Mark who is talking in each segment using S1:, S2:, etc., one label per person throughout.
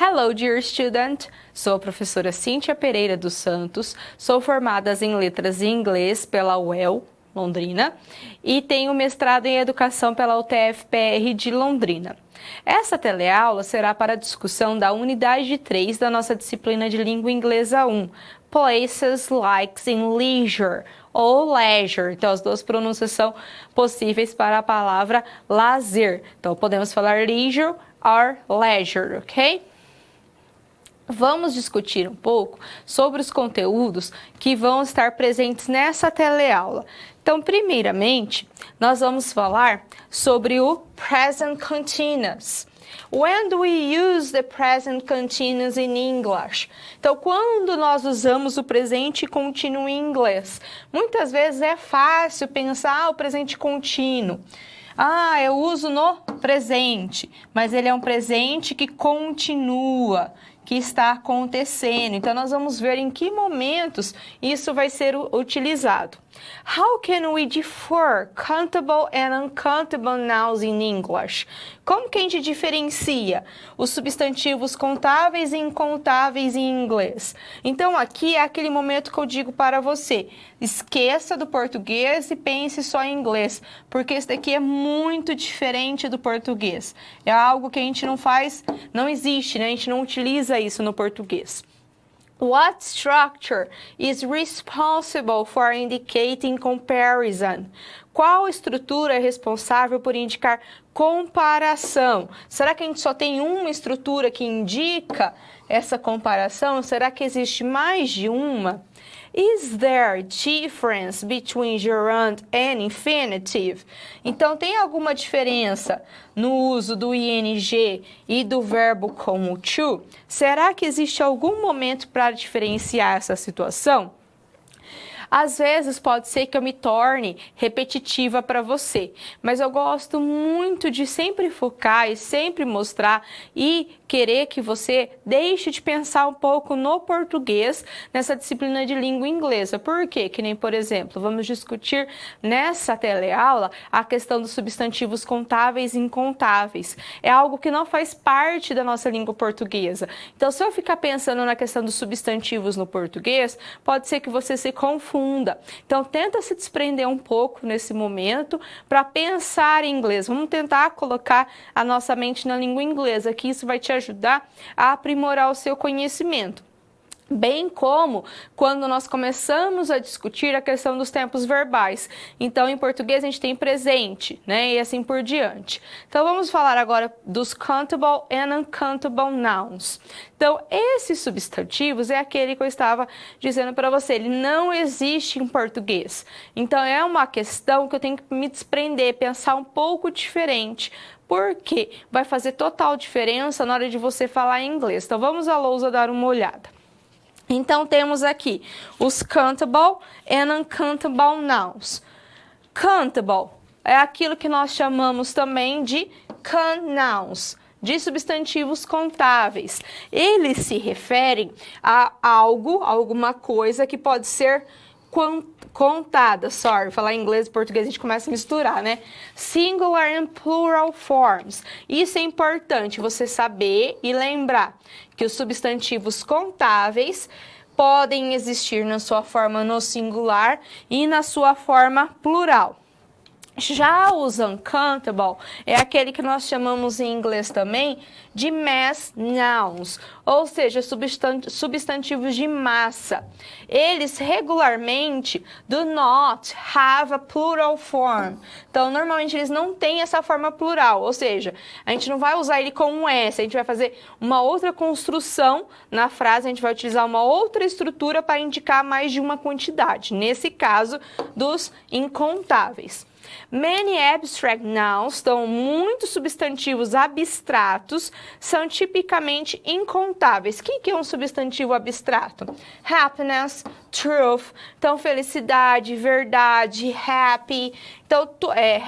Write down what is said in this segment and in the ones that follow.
S1: Hello, dear student! Sou a professora Cíntia Pereira dos Santos, sou formada em Letras em Inglês pela UEL, Londrina, e tenho mestrado em Educação pela UTF-PR de Londrina. Essa teleaula será para a discussão da unidade 3 da nossa disciplina de Língua Inglesa 1, Places, Likes and Leisure, ou Leisure. Então, as duas pronúncias são possíveis para a palavra lazer. Então, podemos falar leisure or leisure, ok? Vamos discutir um pouco sobre os conteúdos que vão estar presentes nessa teleaula. Então, primeiramente, nós vamos falar sobre o present continuous. When do we use the present continuous in English? Então, quando nós usamos o presente contínuo em inglês? Muitas vezes é fácil pensar o presente contínuo. Eu uso no presente, mas ele é um presente que continua, que está acontecendo. Então, nós vamos ver em que momentos isso vai ser utilizado. How can we differ countable and uncountable nouns in English? Como que a gente diferencia os substantivos contáveis e incontáveis em inglês? Então, aqui é aquele momento que eu digo para você, esqueça do português e pense só em inglês, porque isso daqui é muito diferente do português. É algo que a gente não faz, não existe, né? A gente não utiliza isso no português. What structure is responsible for indicating comparison? Qual estrutura é responsável por indicar comparação? Será que a gente só tem uma estrutura que indica essa comparação? Será que existe mais de uma? Is there difference between gerund and infinitive? Então, tem alguma diferença no uso do ing e do verbo como to? Será que existe algum momento para diferenciar essa situação? Às vezes pode ser que eu me torne repetitiva para você, mas eu gosto muito de sempre focar e sempre mostrar e querer que você deixe de pensar um pouco no português nessa disciplina de língua inglesa. Por quê? Que nem, por exemplo, vamos discutir nessa teleaula a questão dos substantivos contáveis e incontáveis. É algo que não faz parte da nossa língua portuguesa. Então, se eu ficar pensando na questão dos substantivos no português, pode ser que você se confunda. Então, tenta se desprender um pouco nesse momento para pensar em inglês. Vamos tentar colocar a nossa mente na língua inglesa, que isso vai te ajudar a aprimorar o seu conhecimento. Bem como quando nós começamos a discutir a questão dos tempos verbais. Então, em português, a gente tem presente, né? E assim por diante. Então, vamos falar agora dos countable and uncountable nouns. Então, esses substantivos é aquele que eu estava dizendo para você, ele não existe em português. Então, é uma questão que eu tenho que me desprender, pensar um pouco diferente, porque vai fazer total diferença na hora de você falar em inglês. Então, vamos à lousa dar uma olhada. Então, temos aqui os countable and uncountable nouns. Countable é aquilo que nós chamamos também de nouns, de substantivos contáveis. Eles se referem a algo, alguma coisa que pode ser contada, falar em inglês e português a gente começa a misturar, né? Singular and plural forms. Isso é importante você saber e lembrar que os substantivos contáveis podem existir na sua forma no singular e na sua forma plural. Já os uncountable é aquele que nós chamamos em inglês também de mass nouns, ou seja, substantivos de massa. Eles regularmente do not have a plural form. Então, normalmente eles não têm essa forma plural, ou seja, a gente não vai usar ele com um S, a gente vai fazer uma outra construção na frase, a gente vai utilizar uma outra estrutura para indicar mais de uma quantidade, nesse caso dos incontáveis. Many abstract nouns, então muitos substantivos abstratos, são tipicamente incontáveis. O que é um substantivo abstrato? Happiness, truth, então felicidade, verdade, happy. Então,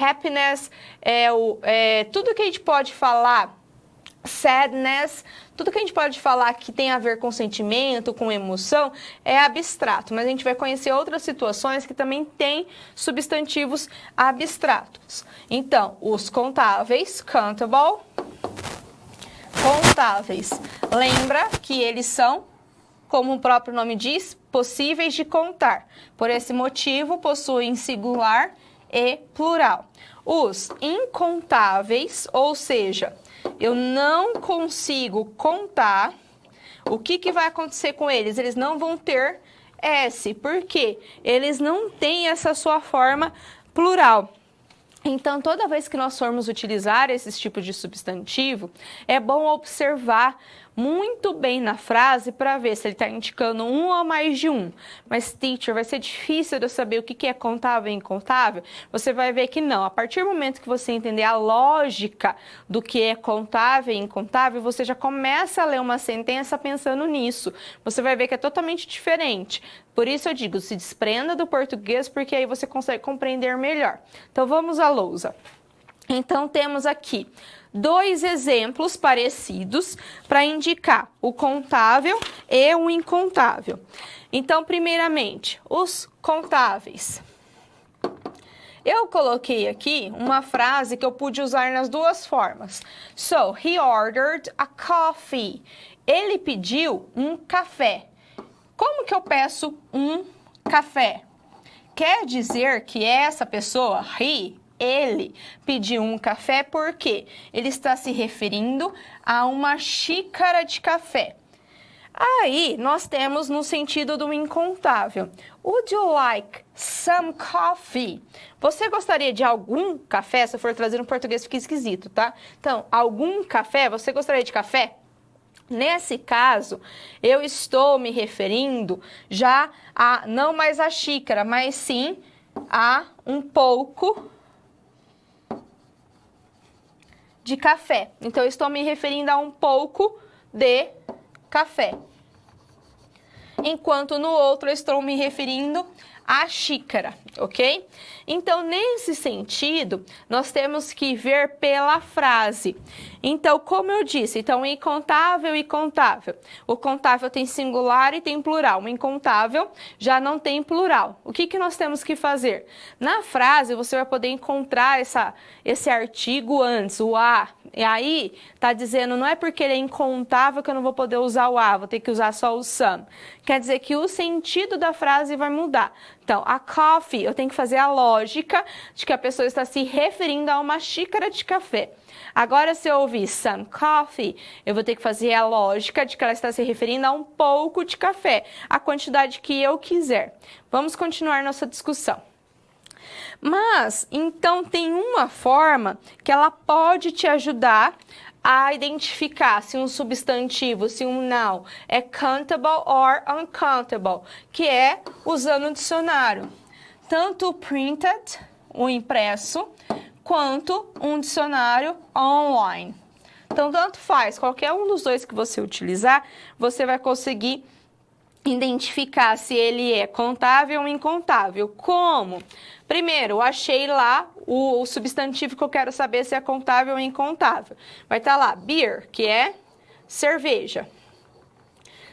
S1: happiness é tudo que a gente pode falar. Sadness, tudo que a gente pode falar que tem a ver com sentimento, com emoção, é abstrato, mas a gente vai conhecer outras situações que também têm substantivos abstratos. Então, os contáveis, countable, incontáveis. Lembra que eles são, como o próprio nome diz, possíveis de contar. Por esse motivo, possuem singular e plural. Os incontáveis, ou seja, eu não consigo contar, o que vai acontecer com eles? Eles não vão ter S, porque eles não têm essa sua forma plural. Então, toda vez que nós formos utilizar esses tipos de substantivo, é bom observar muito bem na frase para ver se ele está indicando um ou mais de um. Mas, teacher, vai ser difícil de eu saber o que é contável e incontável? Você vai ver que não. A partir do momento que você entender a lógica do que é contável e incontável, você já começa a ler uma sentença pensando nisso. Você vai ver que é totalmente diferente. Por isso eu digo, se desprenda do português, porque aí você consegue compreender melhor. Então, vamos à lousa. Então, temos aqui 2 exemplos parecidos para indicar o contável e o incontável. Então, primeiramente, os contáveis. Eu coloquei aqui uma frase que eu pude usar nas duas formas. So, he ordered a coffee. Ele pediu um café. Como que eu peço um café? Quer dizer que essa pessoa, ele pediu um café porque ele está se referindo a uma xícara de café. Aí, nós temos no sentido do incontável. Would you like some coffee? Você gostaria de algum café? Se eu for trazer no português, fica esquisito, tá? Então, algum café? Você gostaria de café? Nesse caso, eu estou me referindo já a, não mais a xícara, mas sim a um pouco de café. Então, eu estou me referindo a um pouco de café. Enquanto no outro, eu estou me referindo à xícara, ok? Então, nesse sentido, nós temos que ver pela frase. Então, como eu disse, então, incontável e contável. O contável tem singular e tem plural. O incontável já não tem plural. O que nós temos que fazer? Na frase, você vai poder encontrar esse artigo antes, o a. E aí, tá dizendo, não é porque ele é incontável que eu não vou poder usar o a, vou ter que usar só o some. Quer dizer que o sentido da frase vai mudar. Então, a coffee, eu tenho que fazer a lógica de que a pessoa está se referindo a uma xícara de café. Agora, se eu ouvir some coffee, eu vou ter que fazer a lógica de que ela está se referindo a um pouco de café, a quantidade que eu quiser. Vamos continuar nossa discussão. Mas, então, tem uma forma que ela pode te ajudar a identificar se um substantivo, se um noun é countable or uncountable, que é usando o dicionário. Tanto o printed, o impresso, quanto um dicionário online. Então, tanto faz, qualquer um dos dois que você utilizar, você vai conseguir identificar se ele é contável ou incontável. Como? Primeiro, eu achei lá o substantivo que eu quero saber se é contável ou incontável. Vai estar lá, beer, que é cerveja.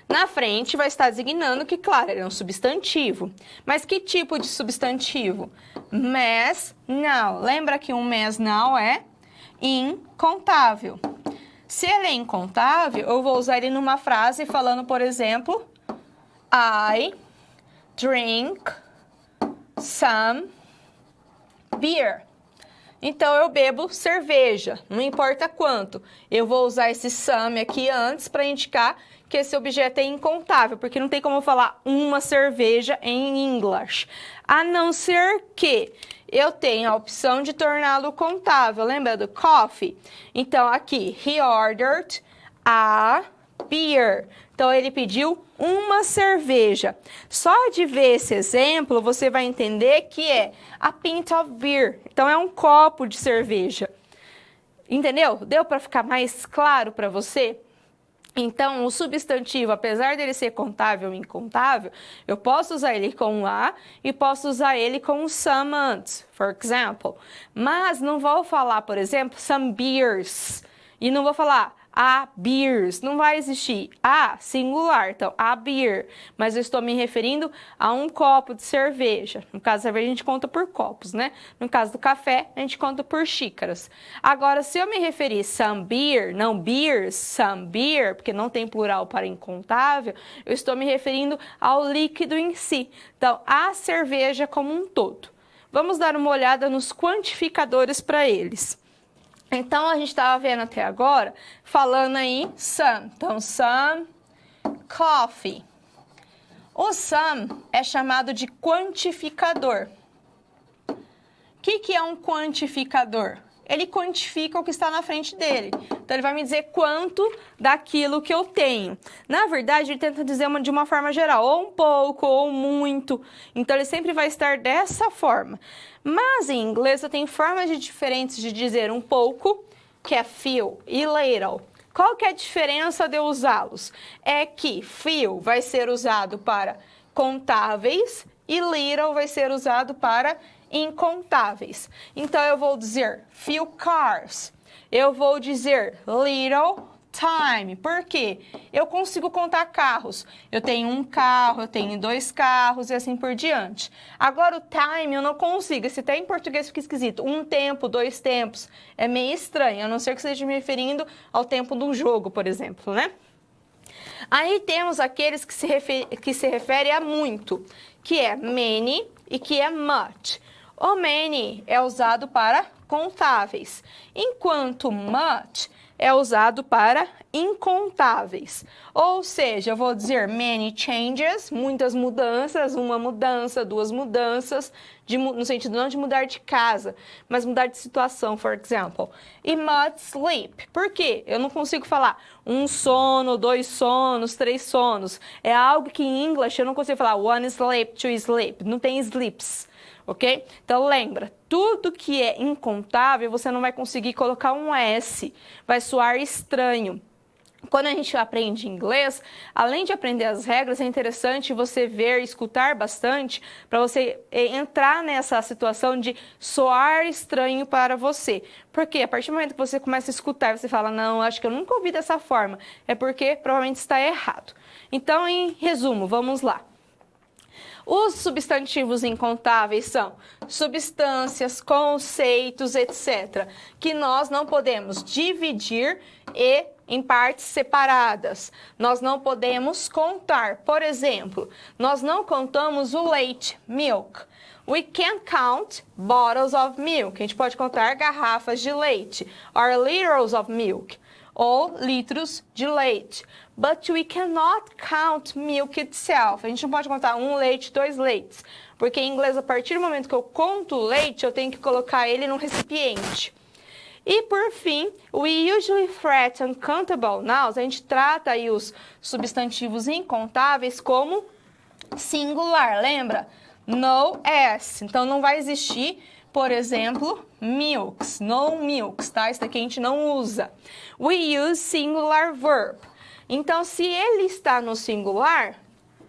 S1: Na frente vai estar designando que, claro, ele é um substantivo. Mas que tipo de substantivo? Mass noun. Lembra que um mass noun é incontável. Se ele é incontável, eu vou usar ele numa frase falando, por exemplo, I drink some beer. Então, eu bebo cerveja, não importa quanto. Eu vou usar esse some aqui antes para indicar que esse objeto é incontável, porque não tem como eu falar uma cerveja em inglês. A não ser que eu tenha a opção de torná-lo contável. Lembra do coffee? Então, aqui, he ordered a beer. Então, ele pediu uma cerveja. Só de ver esse exemplo, você vai entender que é a pint of beer. Então, é um copo de cerveja. Entendeu? Deu para ficar mais claro para você? Então, o substantivo, apesar dele ser contável ou incontável, eu posso usar ele com a e posso usar ele com some antes, for example. Mas não vou falar, por exemplo, some beers. E não vou falar a beers, não vai existir a singular, então a beer, mas eu estou me referindo a um copo de cerveja. No caso da cerveja a gente conta por copos, né? No caso do café a gente conta por xícaras. Agora, se eu me referir some beer, não beers, some beer, porque não tem plural para incontável, eu estou me referindo ao líquido em si. Então, a cerveja como um todo. Vamos dar uma olhada nos quantificadores para eles. Então, a gente estava vendo até agora, falando aí some. Então, some coffee. O some é chamado de quantificador. O que é um quantificador? Ele quantifica o que está na frente dele. Então, ele vai me dizer quanto daquilo que eu tenho. Na verdade, ele tenta dizer de uma forma geral, ou um pouco, ou muito. Então, ele sempre vai estar dessa forma. Mas, em inglês, eu tenho formas diferentes de dizer um pouco, que é few, e little. Qual que é a diferença de usá-los? É que few vai ser usado para contáveis e little vai ser usado para incontáveis. Então, eu vou dizer few cars. Eu vou dizer little time. Por quê? Eu consigo contar carros. Eu tenho um carro, eu tenho 2 carros e assim por diante. Agora, o time eu não consigo. Se até em português fica esquisito. 1 tempo, 2 tempos. É meio estranho, a não ser que esteja me referindo ao tempo de um jogo, por exemplo, né? Aí temos aqueles que se refere a muito, que é many e que é much. O many é usado para contáveis, enquanto much é usado para incontáveis. Ou seja, eu vou dizer many changes, muitas mudanças, uma mudança, 2 mudanças, no sentido não de mudar de casa, mas mudar de situação, for example. E much sleep. Por quê? Eu não consigo falar 1 sono, 2 sonos, 3 sonos. É algo que em inglês eu não consigo falar 1 sleep, 2 sleep. Não tem sleeps. Ok? Então, lembra, tudo que é incontável, você não vai conseguir colocar um S, vai soar estranho. Quando a gente aprende inglês, além de aprender as regras, é interessante você ver e escutar bastante para você entrar nessa situação de soar estranho para você. Porque a partir do momento que você começa a escutar, você fala, não, acho que eu nunca ouvi dessa forma, é porque provavelmente está errado. Então, em resumo, vamos lá. Os substantivos incontáveis são substâncias, conceitos, etc., que nós não podemos dividir em partes separadas. Nós não podemos contar. Por exemplo, nós não contamos o leite, milk. We can't count bottles of milk. A gente pode contar garrafas de leite, or liters of milk, ou litros de leite. But we cannot count milk itself. A gente não pode contar 1 leite, 2 leites. Porque em inglês, a partir do momento que eu conto o leite, eu tenho que colocar ele num recipiente. E por fim, we usually threat uncountable nouns. A gente trata aí os substantivos incontáveis como singular, lembra? No S. Então não vai existir, por exemplo, milks, no milks, tá? Isso daqui a gente não usa. We use singular verb. Então, se ele está no singular,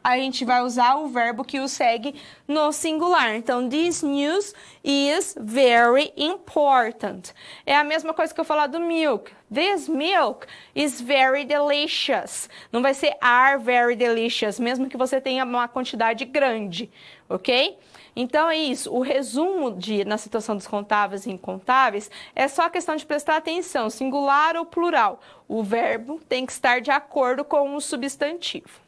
S1: a gente vai usar o verbo que o segue no singular. Então, this news is very important. É a mesma coisa que eu falar do milk. This milk is very delicious. Não vai ser are very delicious, mesmo que você tenha uma quantidade grande, ok? Então é isso, o resumo na situação dos contáveis e incontáveis é só a questão de prestar atenção, singular ou plural. O verbo tem que estar de acordo com o substantivo.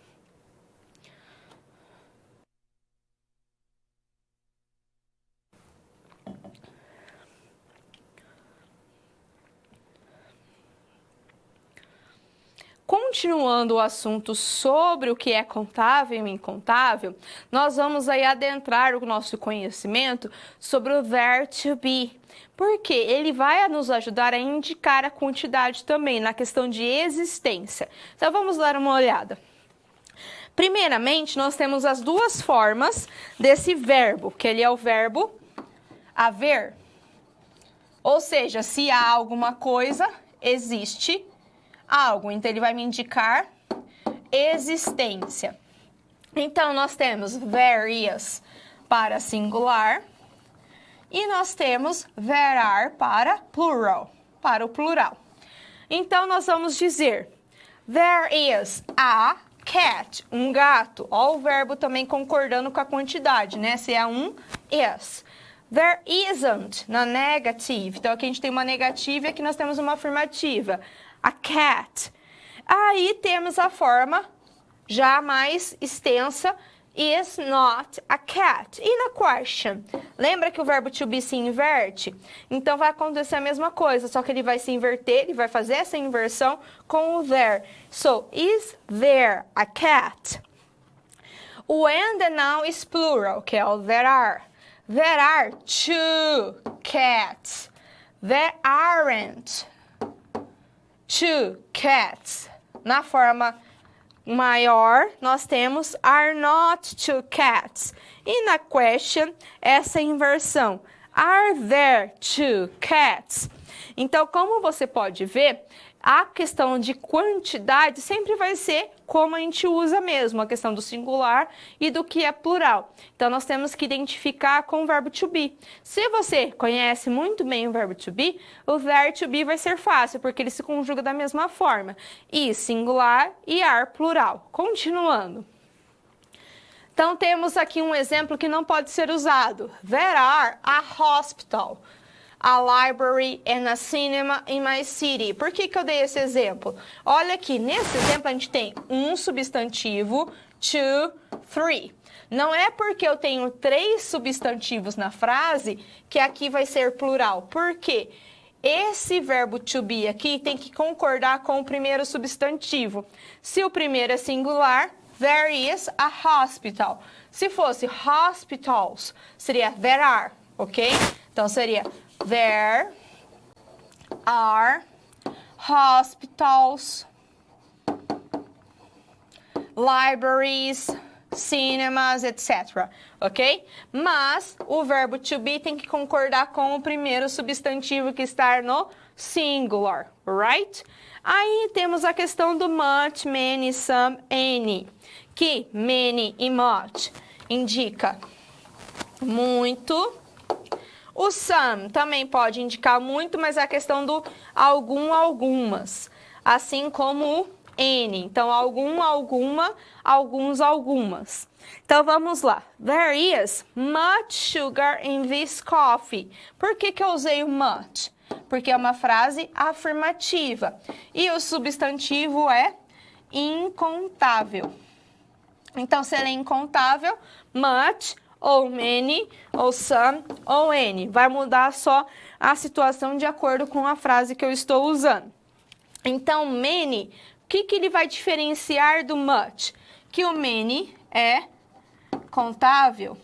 S1: Continuando o assunto sobre o que é contável e incontável, nós vamos aí adentrar o nosso conhecimento sobre o there to be, porque ele vai nos ajudar a indicar a quantidade também, na questão de existência. Então vamos dar uma olhada. Primeiramente, nós temos as 2 formas desse verbo, que ele é o verbo haver. Ou seja, se há alguma coisa, existe algo. Então, ele vai me indicar existência. Então, nós temos there is para singular e nós temos there are para plural, para o plural. Então, nós vamos dizer, there is a cat, um gato. Ó, o verbo também concordando com a quantidade, né? Se é um, is. There isn't, na negative. Então, aqui a gente tem uma negativa e aqui nós temos uma afirmativa. A cat. Aí temos a forma já mais extensa, is not a cat. E na question? Lembra que o verbo to be se inverte? Então, vai acontecer a mesma coisa, só que ele vai se inverter, ele vai fazer essa inversão com o there. So, is there a cat? When the noun is plural, que é o there are. There are 2 cats. There aren't 2 cats. Na forma maior, nós temos are not 2 cats. E na question, essa inversão. Are there 2 cats? Então, como você pode ver, a questão de quantidade sempre vai ser como a gente usa mesmo, a questão do singular e do que é plural. Então, nós temos que identificar com o verbo to be. Se você conhece muito bem o verbo to be, o there to be vai ser fácil, porque ele se conjuga da mesma forma. E singular e are plural. Continuando. Então, temos aqui um exemplo que não pode ser usado. There are a hospital, a library and a cinema in my city. Por que eu dei esse exemplo? Olha aqui, nesse exemplo a gente tem um substantivo, 2, 3. Não é porque eu tenho 3 substantivos na frase que aqui vai ser plural. Por quê? Esse verbo to be aqui tem que concordar com o primeiro substantivo. Se o primeiro é singular, there is a hospital. Se fosse hospitals, seria there are, ok? Então, seria there are hospitals, libraries, cinemas, etc. Ok? Mas o verbo to be tem que concordar com o primeiro substantivo que está no singular, right? Aí temos a questão do much, many, some, any. Que many e much indica muito. O some também pode indicar muito, mas é a questão do algum, algumas. Assim como o any. Então, algum, alguma, alguns, algumas. Então, vamos lá. There is much sugar in this coffee. Por que eu usei o much? Porque é uma frase afirmativa. E o substantivo é incontável. Então, se ele é incontável, much, ou many, ou some, ou any. Vai mudar só a situação de acordo com a frase que eu estou usando. Então, many, o que ele vai diferenciar do much? Que o many é contável.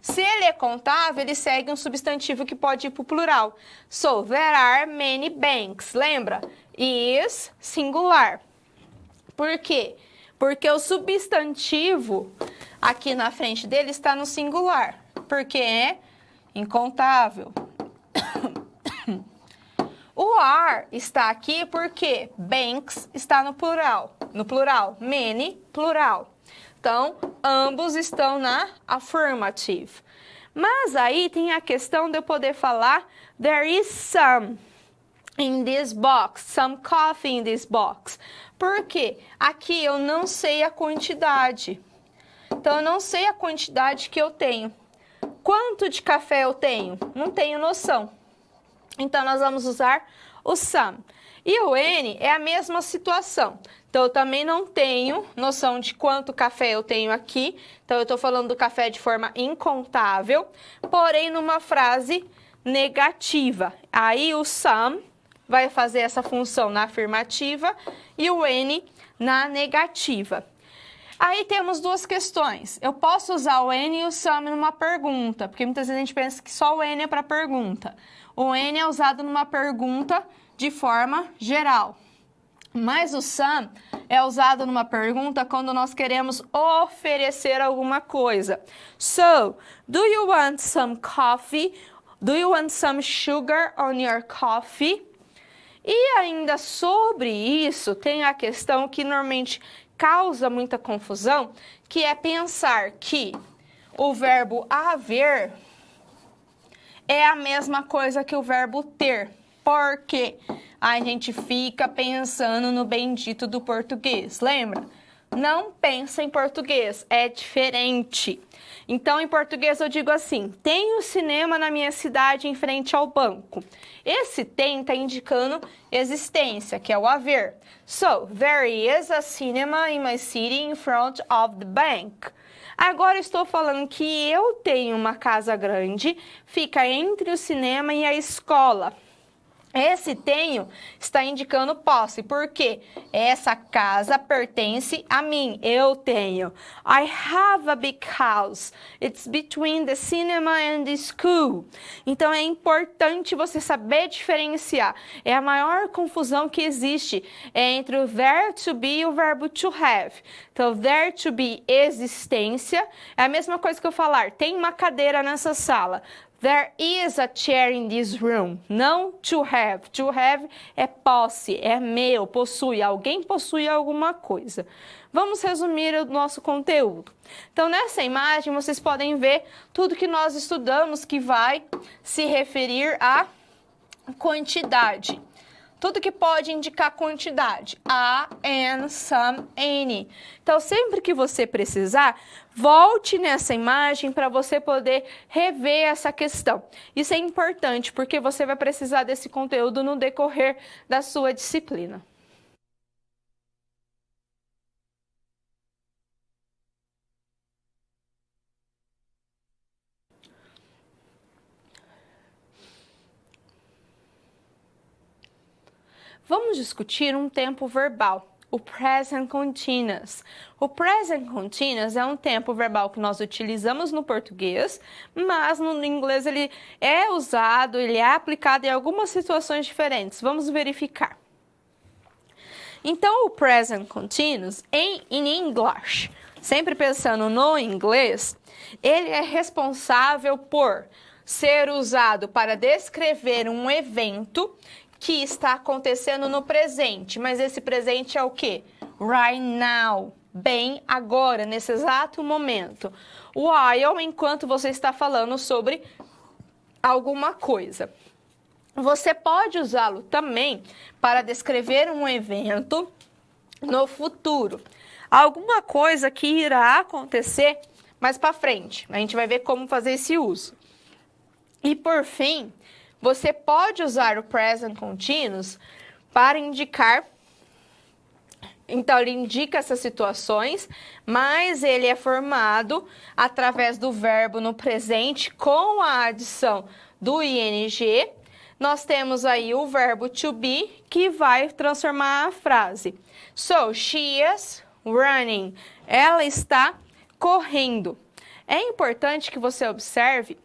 S1: Se ele é contável, ele segue um substantivo que pode ir para o plural. So, there are many banks. Lembra? Is singular. Por quê? Porque o substantivo aqui na frente dele está no singular, porque é incontável. O are está aqui porque banks está no plural. No plural, many, plural. Então, ambos estão na affirmative. Mas aí tem a questão de eu poder falar there is some in this box, some coffee in this box. Por quê? Aqui eu não sei a quantidade. Então, eu não sei a quantidade que eu tenho. Quanto de café eu tenho? Não tenho noção. Então, nós vamos usar o some. E o N é a mesma situação. Então, eu também não tenho noção de quanto café eu tenho aqui. Então, eu estou falando do café de forma incontável, porém numa frase negativa. Aí, o some vai fazer essa função na afirmativa e o N na negativa. Aí temos duas questões. Eu posso usar o N e o some numa pergunta, porque muitas vezes a gente pensa que só o N é para pergunta. O N é usado numa pergunta de forma geral. Mas o some é usado numa pergunta quando nós queremos oferecer alguma coisa. So, do you want some coffee? Do you want some sugar on your coffee? E ainda sobre isso, tem a questão que normalmente causa muita confusão, que é pensar que o verbo haver é a mesma coisa que o verbo ter. Porque a gente fica pensando no bendito do português, lembra? Não pensa em português, é diferente. Então, em português eu digo assim, tem um cinema na minha cidade em frente ao banco. Esse tem está indicando existência, que é o haver. So, there is a cinema in my city in front of the bank. Agora estou falando que eu tenho uma casa grande, fica entre o cinema e a escola. Esse tenho está indicando posse, porque essa casa pertence a mim, eu tenho. I have a big house. It's between the cinema and the school. Então é importante você saber diferenciar. É a maior confusão que existe entre o there to be e o verbo to have. Então, there to be, existência, é a mesma coisa que eu falar, tem uma cadeira nessa sala. There is a chair in this room. Não to have. To have é posse, é meu, possui. Alguém possui alguma coisa. Vamos resumir o nosso conteúdo. Então, nessa imagem, vocês podem ver tudo que nós estudamos que vai se referir à quantidade. Tudo que pode indicar quantidade. A, an, some, any. Então, sempre que você precisar, volte nessa imagem para você poder rever essa questão. Isso é importante, porque você vai precisar desse conteúdo no decorrer da sua disciplina. Vamos discutir um tempo verbal, o present continuous. O present continuous é um tempo verbal que nós utilizamos no português, mas no inglês ele é usado, ele é aplicado em algumas situações diferentes. Vamos verificar. Então, o present continuous, in English, sempre pensando no inglês, ele é responsável por ser usado para descrever um evento que está acontecendo no presente, mas esse presente é o quê? Right now, bem agora, nesse exato momento. While, enquanto você está falando sobre alguma coisa. Você pode usá-lo também para descrever um evento no futuro. Alguma coisa que irá acontecer mais para frente. A gente vai ver como fazer esse uso. E por fim, você pode usar o present continuous para indicar, então ele indica essas situações, mas ele é formado através do verbo no presente com a adição do ing. Nós temos aí o verbo to be, que vai transformar a frase. So, she is running. Ela está correndo. É importante que você observe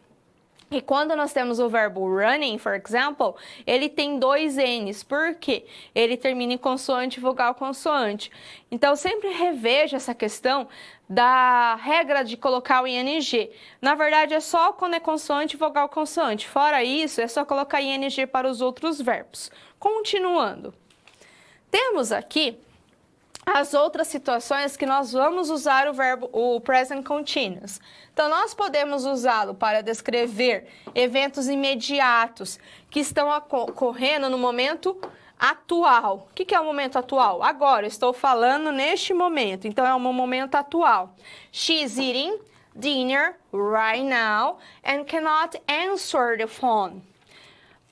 S1: e quando nós temos o verbo running, for example, ele tem dois N's. Por quê? Ele termina em consoante, vogal, consoante. Então, sempre reveja essa questão da regra de colocar o ing. Na verdade, é só quando é consoante, vogal, consoante. Fora isso, é só colocar ing para os outros verbos. Continuando. Temos aqui as outras situações que nós vamos usar o present continuous. Então, nós podemos usá-lo para descrever eventos imediatos que estão ocorrendo no momento atual. O que é o momento atual? Agora, eu estou falando neste momento, então é um momento atual. She's eating dinner right now and cannot answer the phone.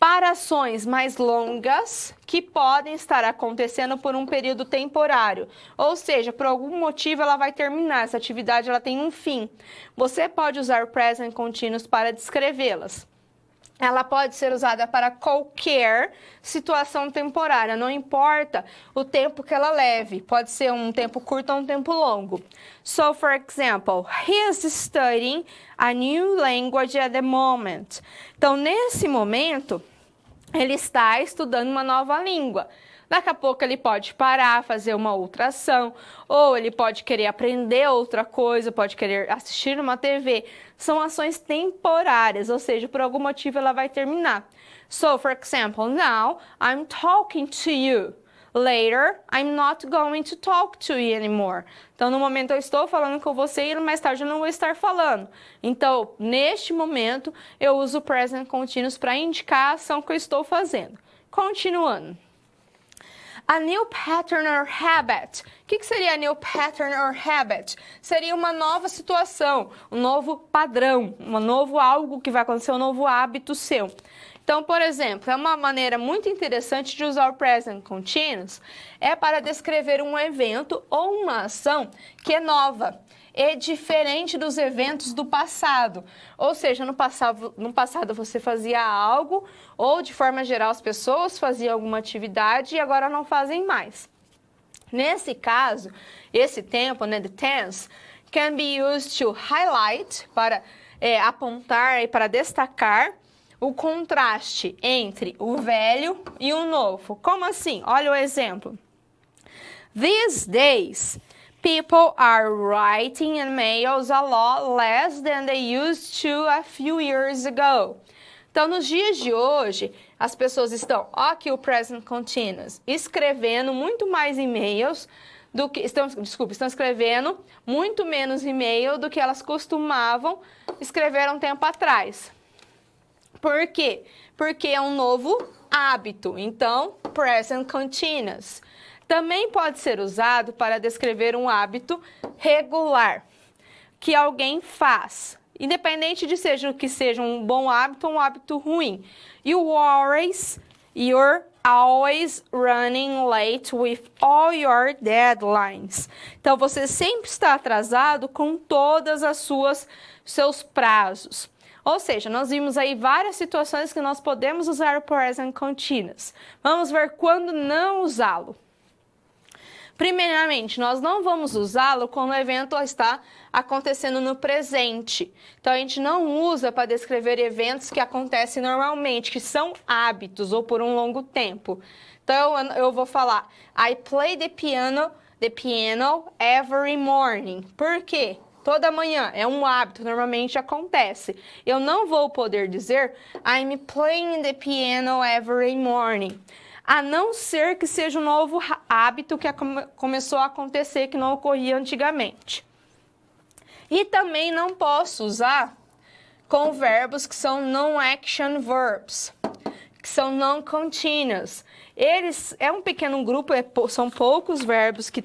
S1: Para ações mais longas que podem estar acontecendo por um período temporário, ou seja, por algum motivo ela vai terminar, essa atividade ela tem um fim. Você pode usar o present continuous para descrevê-las. Ela pode ser usada para qualquer situação temporária, não importa o tempo que ela leve. Pode ser um tempo curto ou um tempo longo. So, for example, he is studying a new language at the moment. Então, nesse momento, ele está estudando uma nova língua. Daqui a pouco ele pode parar, fazer uma outra ação, ou ele pode querer aprender outra coisa, pode querer assistir uma TV. São ações temporárias, ou seja, por algum motivo ela vai terminar. So, for example, now I'm talking to you. Later, I'm not going to talk to you anymore. Então, no momento eu estou falando com você e mais tarde eu não vou estar falando. Então, neste momento, eu uso o present continuous para indicar a ação que eu estou fazendo. Continuando. A new pattern or habit. O que seria a new pattern or habit? Seria uma nova situação, um novo padrão, um novo algo que vai acontecer, um novo hábito seu. Então, por exemplo, é uma maneira muito interessante de usar o present continuous é para descrever um evento ou uma ação que é nova. É diferente dos eventos do passado. Ou seja, no passado você fazia algo, ou de forma geral as pessoas faziam alguma atividade e agora não fazem mais. Nesse caso, esse tempo, né, the tense, can be used to highlight, para apontar e para destacar o contraste entre o velho e o novo. Como assim? Olha o exemplo. These days, people are writing emails a lot less than they used to a few years ago. Então, nos dias de hoje, as pessoas estão, aqui o present continuous, escrevendo muito mais e-mails do que, estão escrevendo muito menos e-mail do que elas costumavam escrever um tempo atrás. Por quê? Porque é um novo hábito. Então, present continuous. Também pode ser usado para descrever um hábito regular que alguém faz, independente de que seja um bom hábito ou um hábito ruim. You're always running late with all your deadlines. Então, você sempre está atrasado com todas seus prazos. Ou seja, nós vimos aí várias situações que nós podemos usar o present continuous. Vamos ver quando não usá-lo. Primeiramente, nós não vamos usá-lo quando o evento está acontecendo no presente. Então, a gente não usa para descrever eventos que acontecem normalmente, que são hábitos ou por um longo tempo. Então, eu vou falar, I play the piano every morning. Por quê? Toda manhã, é um hábito, normalmente acontece. Eu não vou poder dizer I'm playing the piano every morning. A não ser que seja um novo hábito que começou a acontecer, que não ocorria antigamente. E também não posso usar com verbos que são non-action verbs, que são non-continuous. Eles é um pequeno grupo, são poucos verbos que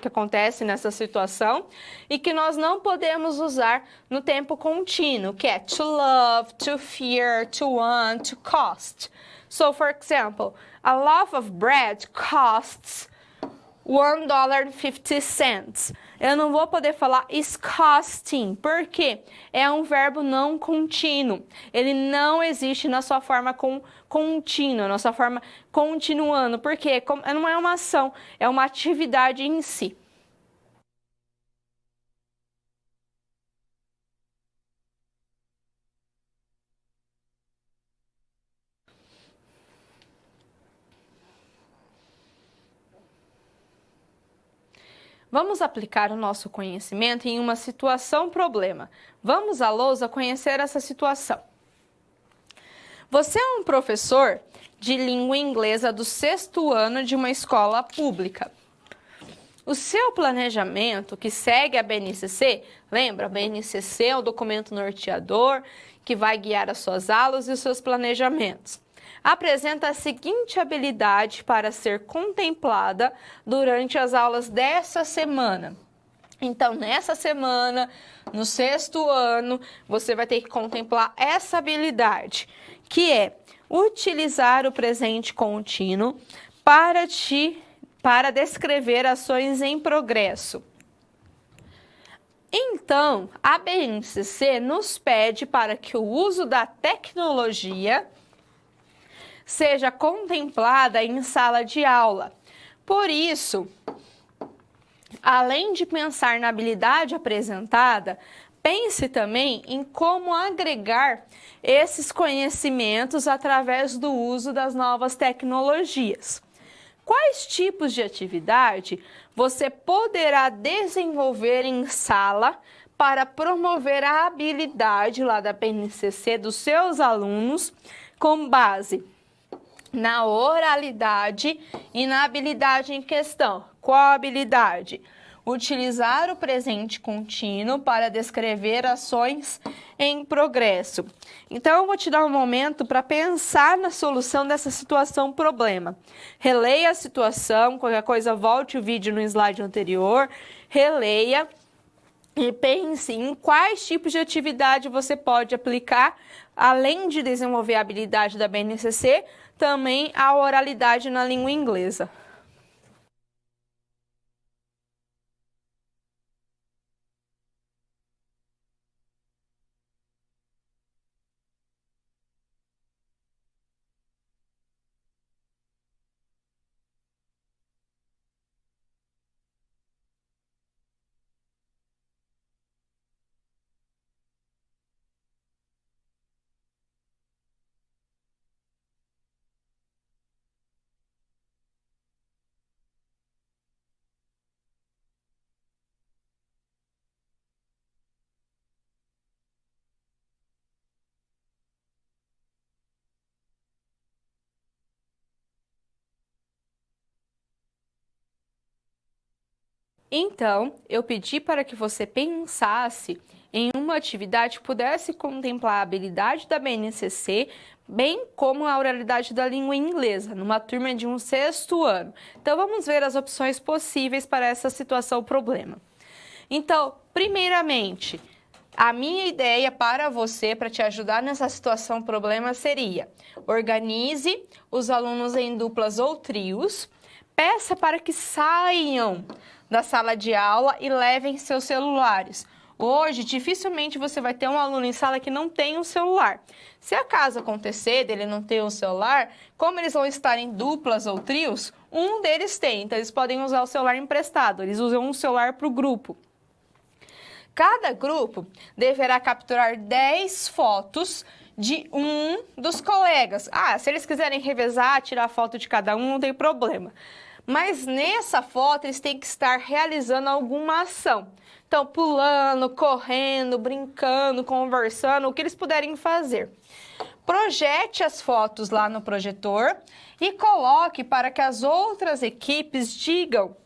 S1: acontecem nessa situação e que nós não podemos usar no tempo contínuo, que é to love, to fear, to want, to cost. So, for example, a loaf of bread costs $1.50. Eu não vou poder falar is costing, porque é um verbo não contínuo. Ele não existe na sua forma contínua, na sua forma continuando, porque não é uma ação, é uma atividade em si. Vamos aplicar o nosso conhecimento em uma situação-problema. Vamos à lousa conhecer essa situação. Você é um professor de língua inglesa do 6º ano de uma escola pública. O seu planejamento, que segue a BNCC, lembra, a BNCC é o documento norteador que vai guiar as suas aulas e os seus planejamentos. Apresenta a seguinte habilidade para ser contemplada durante as aulas dessa semana. Então, nessa semana, no 6º ano, você vai ter que contemplar essa habilidade, que é utilizar o presente contínuo para descrever ações em progresso. Então, a BNCC nos pede para que o uso da tecnologia seja contemplada em sala de aula. Por isso, além de pensar na habilidade apresentada, pense também em como agregar esses conhecimentos através do uso das novas tecnologias. Quais tipos de atividade você poderá desenvolver em sala para promover a habilidade lá da BNCC dos seus alunos com base na oralidade e na habilidade em questão? Qual habilidade? utilizar o presente contínuo para descrever ações em progresso. Então, eu vou te dar um momento para pensar na solução dessa situação problema. Releia a situação, qualquer coisa, volte o vídeo no slide anterior, releia e pense em quais tipos de atividade você pode aplicar, além de desenvolver a habilidade da BNCC, também a oralidade na língua inglesa. Então, eu pedi para que você pensasse em uma atividade que pudesse contemplar a habilidade da BNCC, bem como a oralidade da língua inglesa, numa turma de um 6º ano. Então, vamos ver as opções possíveis para essa situação problema. Então, primeiramente, a minha ideia para você, para te ajudar nessa situação problema, seria: organize os alunos em duplas ou trios, peça para que saiam da sala de aula e levem seus celulares. Hoje, dificilmente você vai ter um aluno em sala que não tem um celular. Se acaso acontecer dele não ter um celular, como eles vão estar em duplas ou trios, um deles tem, então eles podem usar o celular emprestado, eles usam um celular para o grupo. Cada grupo deverá capturar 10 fotos de um dos colegas. Se eles quiserem revezar, tirar foto de cada um, não tem problema. Mas nessa foto eles têm que estar realizando alguma ação. Então, pulando, correndo, brincando, conversando, o que eles puderem fazer. Projete as fotos lá no projetor e coloque para que as outras equipes digam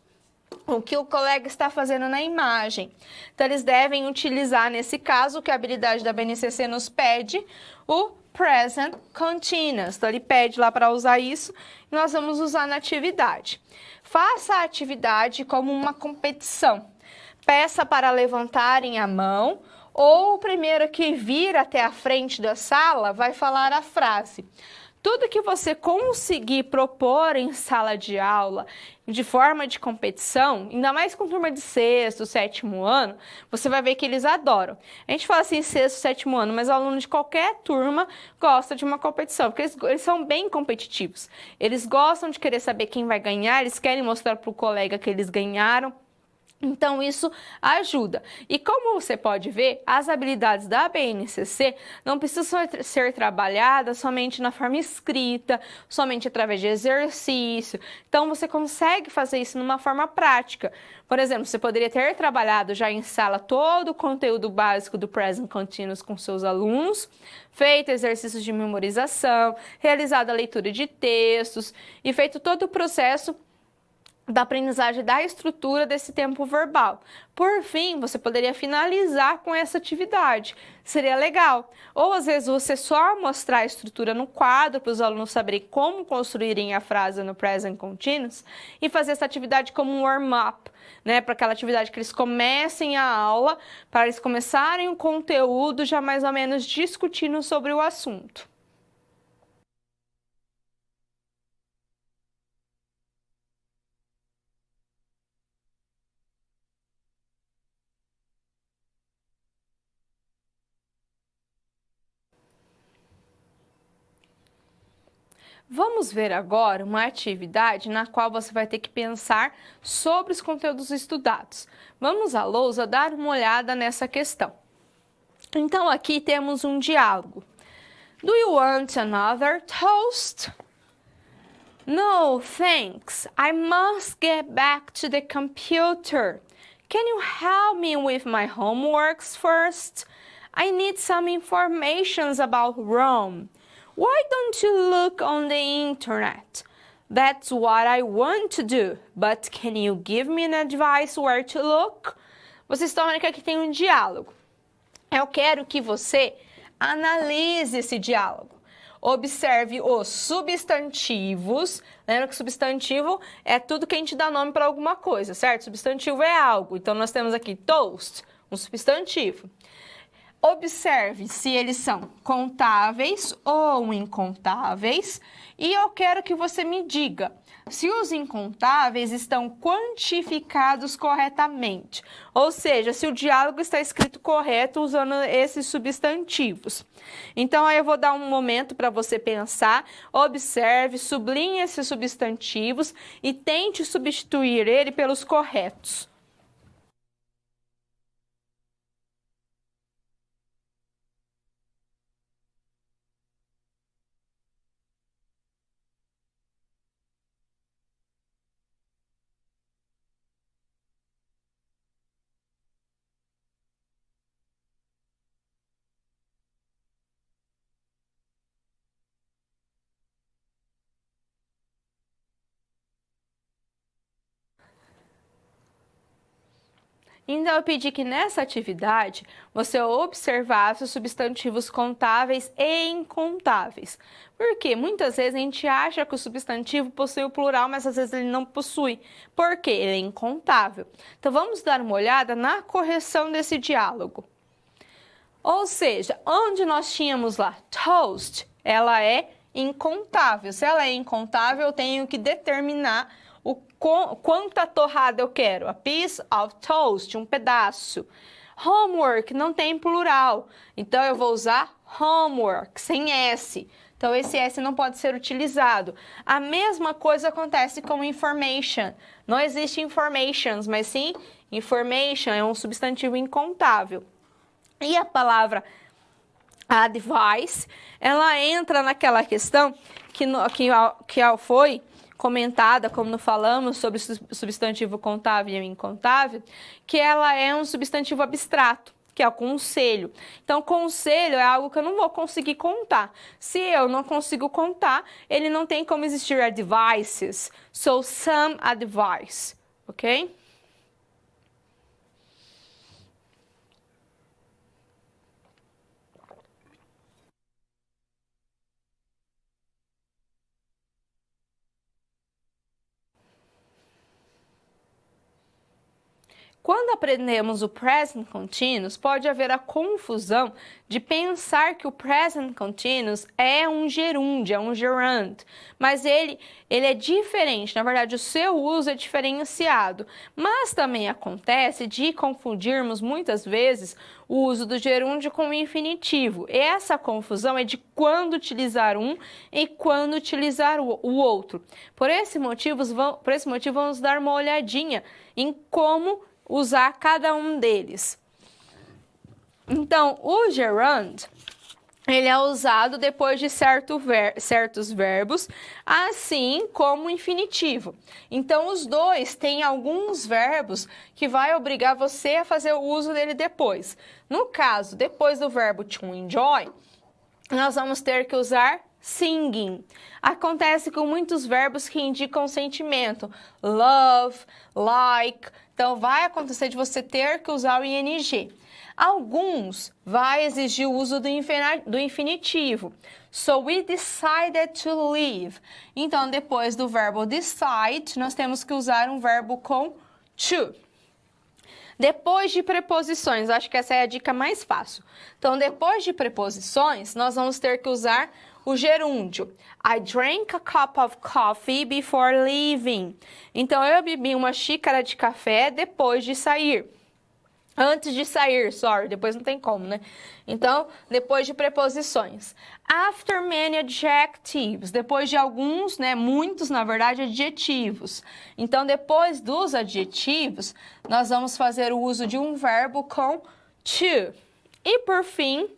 S1: o que o colega está fazendo na imagem. Então, eles devem utilizar, nesse caso, que a habilidade da BNCC nos pede, o Present Continuous. Então, ele pede lá para usar isso e nós vamos usar na atividade. Faça a atividade como uma competição. Peça para levantarem a mão ou o primeiro que vir até a frente da sala vai falar a frase. Tudo que você conseguir propor em sala de aula de forma de competição, ainda mais com turma de 6º, 7º ano, você vai ver que eles adoram. A gente fala assim 6º, 7º ano, mas o aluno de qualquer turma gosta de uma competição, porque eles são bem competitivos. Eles gostam de querer saber quem vai ganhar, eles querem mostrar para o colega que eles ganharam. Então, isso ajuda. E como você pode ver, as habilidades da BNCC não precisam ser trabalhadas somente na forma escrita, somente através de exercício. Então, você consegue fazer isso numa forma prática. Por exemplo, você poderia ter trabalhado já em sala todo o conteúdo básico do Present Continuous com seus alunos, feito exercícios de memorização, realizado a leitura de textos e feito todo o processo da aprendizagem da estrutura desse tempo verbal. Por fim, você poderia finalizar com essa atividade. Seria legal. Ou às vezes você só mostrar a estrutura no quadro para os alunos saberem como construírem a frase no Present Continuous e fazer essa atividade como um warm-up, né? Para aquela atividade que eles comecem a aula, para eles começarem o conteúdo já mais ou menos discutindo sobre o assunto. Vamos ver agora uma atividade na qual você vai ter que pensar sobre os conteúdos estudados. Vamos à lousa dar uma olhada nessa questão. Então, aqui temos um diálogo. Do you want another toast? No, thanks. I must get back to the computer. Can you help me with my homeworks first? I need some information about Rome. Why don't you look on the internet? That's what I want to do, but can you give me an advice where to look? Vocês estão vendo que aqui tem um diálogo. Eu quero que você analise esse diálogo. Observe os substantivos. Lembra que substantivo é tudo que a gente dá nome para alguma coisa, certo? Substantivo é algo. Então, nós temos aqui toast, um substantivo. Observe se eles são contáveis ou incontáveis. E eu quero que você me diga se os incontáveis estão quantificados corretamente. Ou seja, se o diálogo está escrito correto usando esses substantivos. Então, aí eu vou dar um momento para você pensar, observe, sublinhe esses substantivos e tente substituir ele pelos corretos. Então, eu pedi que nessa atividade você observasse os substantivos contáveis e incontáveis. Porque muitas vezes a gente acha que o substantivo possui o plural, mas às vezes ele não possui. Por quê? Ele é incontável. Então, vamos dar uma olhada na correção desse diálogo. Ou seja, onde nós tínhamos lá toast, ela é incontável. Se ela é incontável, eu tenho que determinar quanta torrada eu quero. A piece of toast, um pedaço. Homework não tem plural, então eu vou usar homework, sem S. Então, esse S não pode ser utilizado. A mesma coisa acontece com information. Não existe informations, mas sim information é um substantivo incontável. E a palavra advice, ela entra naquela questão que foi comentada, como falamos sobre o substantivo contável e incontável, que ela é um substantivo abstrato, que é o conselho. Então, conselho é algo que eu não vou conseguir contar. Se eu não consigo contar, ele não tem como existir advices. So, some advice, ok? Quando aprendemos o present continuous, pode haver a confusão de pensar que o present continuous é um gerúndio, é um gerund, mas ele é diferente, na verdade o seu uso é diferenciado, mas também acontece de confundirmos muitas vezes o uso do gerúndio com o infinitivo, e essa confusão é de quando utilizar um e quando utilizar o outro. Por esse motivo, vamos dar uma olhadinha em como usar cada um deles. Então, o gerund, ele é usado depois de certos verbos, assim como o infinitivo. Então, os dois têm alguns verbos que vai obrigar você a fazer o uso dele depois. No caso, depois do verbo to enjoy, nós vamos ter que usar singing. Acontece com muitos verbos que indicam sentimento. Love, like. Então, vai acontecer de você ter que usar o ing. Alguns vai exigir o uso do infinitivo. So, we decided to leave. Então, depois do verbo decide, nós temos que usar um verbo com to. Depois de preposições, acho que essa é a dica mais fácil. Então, depois de preposições, nós vamos ter que usar o gerúndio. I drank a cup of coffee before leaving. Então, eu bebi uma xícara de café depois de sair. Antes de sair, sorry, depois não tem como, né? Então, depois de preposições. After many adjectives, depois de alguns, né, muitos, na verdade, adjetivos. Então, depois dos adjetivos, nós vamos fazer o uso de um verbo com to. E, por fim,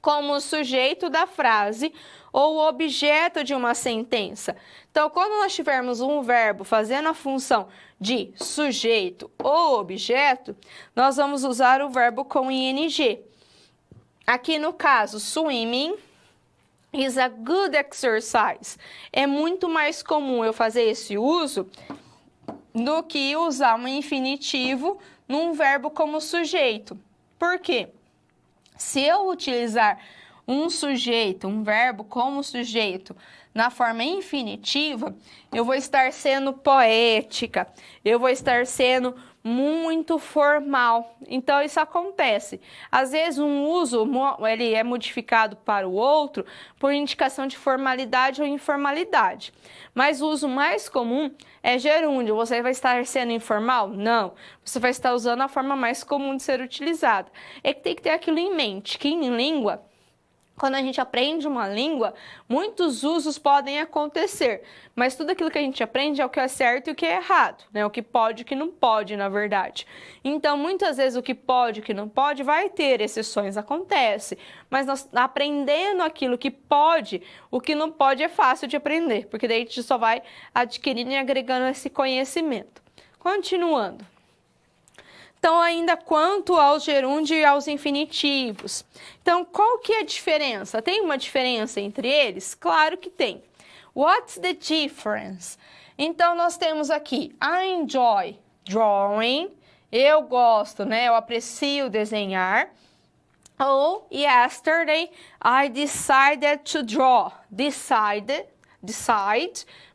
S1: como sujeito da frase ou objeto de uma sentença. Então, quando nós tivermos um verbo fazendo a função de sujeito ou objeto, nós vamos usar o verbo com ing. Aqui no caso, swimming, is a good exercise. É muito mais comum eu fazer esse uso do que usar um infinitivo num verbo como sujeito. Por quê? Se eu utilizar um sujeito, um verbo como sujeito, na forma infinitiva, eu vou estar sendo poética, eu vou estar sendo muito formal. Então, isso acontece. Às vezes, um uso ele é modificado para o outro por indicação de formalidade ou informalidade. Mas o uso mais comum é gerúndio. Você vai estar sendo informal? Não. Você vai estar usando a forma mais comum de ser utilizada. É que tem que ter aquilo em mente, que em língua, quando a gente aprende uma língua, muitos usos podem acontecer, mas tudo aquilo que a gente aprende é o que é certo e o que é errado, né? O que pode e o que não pode, na verdade. Então, muitas vezes o que pode e o que não pode vai ter exceções, acontece, mas nós aprendendo aquilo que pode, o que não pode é fácil de aprender, porque daí a gente só vai adquirindo e agregando esse conhecimento. Continuando. Então, ainda quanto ao gerúndio e aos infinitivos. Então, qual que é a diferença? Tem uma diferença entre eles? Claro que tem. What's the difference? Então, nós temos aqui, I enjoy drawing, eu gosto, né? Eu aprecio desenhar. Ou, yesterday, I decided to draw. Decide,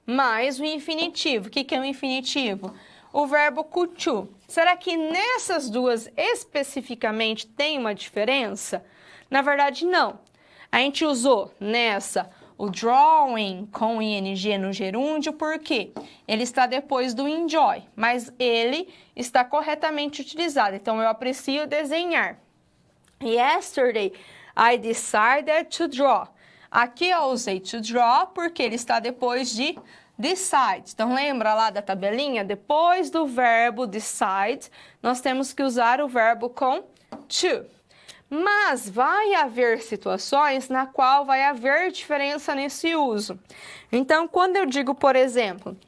S1: mais o infinitivo. O que é o infinitivo? O verbo could to. Será que nessas duas especificamente tem uma diferença? Na verdade, não. A gente usou nessa o drawing com ing no gerúndio, porque ele está depois do enjoy, mas ele está corretamente utilizado. Então, eu aprecio desenhar. Yesterday, I decided to draw. Aqui eu usei to draw porque ele está depois de decide. Então, lembra lá da tabelinha? Depois do verbo decide, nós temos que usar o verbo com to. Mas vai haver situações na qual vai haver diferença nesse uso. Então, quando eu digo, por exemplo,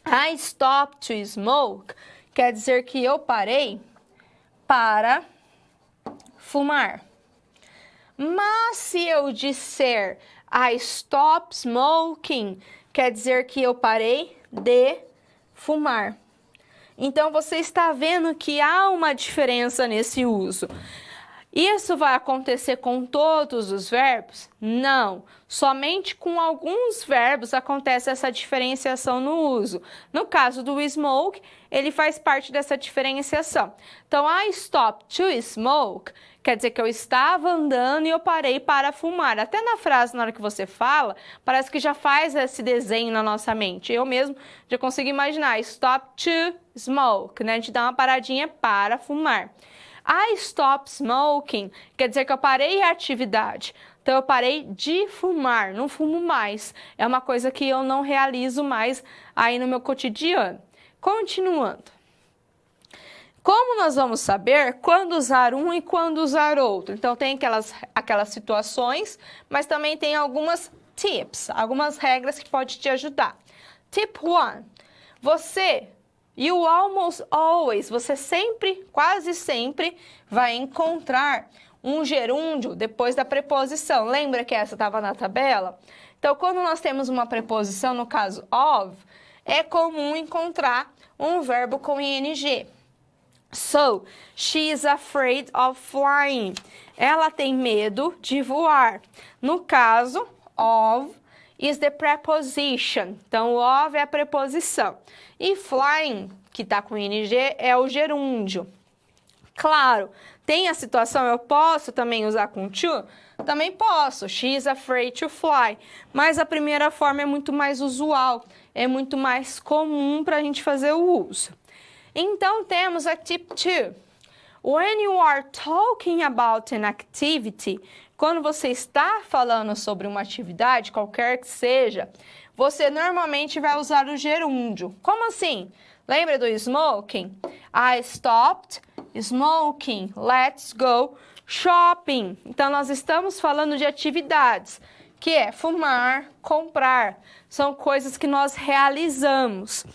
S1: I stopped to smoke, quer dizer que eu parei para fumar. Mas se eu disser I stopped smoking, quer dizer que eu parei de fumar. Então, você está vendo que há uma diferença nesse uso. Isso vai acontecer com todos os verbos? Não. Somente com alguns verbos acontece essa diferenciação no uso. No caso do smoke, ele faz parte dessa diferenciação. Então, I stopped to smoke quer dizer que eu estava andando e eu parei para fumar. Até na frase, na hora que você fala, parece que já faz esse desenho na nossa mente. Eu mesmo já consigo imaginar, stop to smoke, né? A gente dá uma paradinha para fumar. I stopped smoking quer dizer que eu parei a atividade. Então, eu parei de fumar, não fumo mais. É uma coisa que eu não realizo mais aí no meu cotidiano. Continuando. Como nós vamos saber quando usar um e quando usar outro? Então, tem aquelas situações, mas também tem algumas tips, algumas regras que podem te ajudar. Tip 1. You almost always, você sempre, quase sempre, vai encontrar um gerúndio depois da preposição. Lembra que essa estava na tabela? Então, quando nós temos uma preposição, no caso of, é comum encontrar um verbo com ing. So, she is afraid of flying. Ela tem medo de voar. No caso, of is the preposition. Então, o of é a preposição. E flying, que está com ing, é o gerúndio. Claro, tem a situação, eu posso também usar com to? Também posso. She is afraid to fly. Mas a primeira forma é muito mais usual, é muito mais comum para a gente fazer o uso. Então, temos a tip 2. When you are talking about an activity, quando você está falando sobre uma atividade, qualquer que seja, você normalmente vai usar o gerúndio. Como assim? Lembra do smoking? I stopped smoking. Let's go shopping. Então, nós estamos falando de atividades, que é fumar, comprar. São coisas que nós realizamos.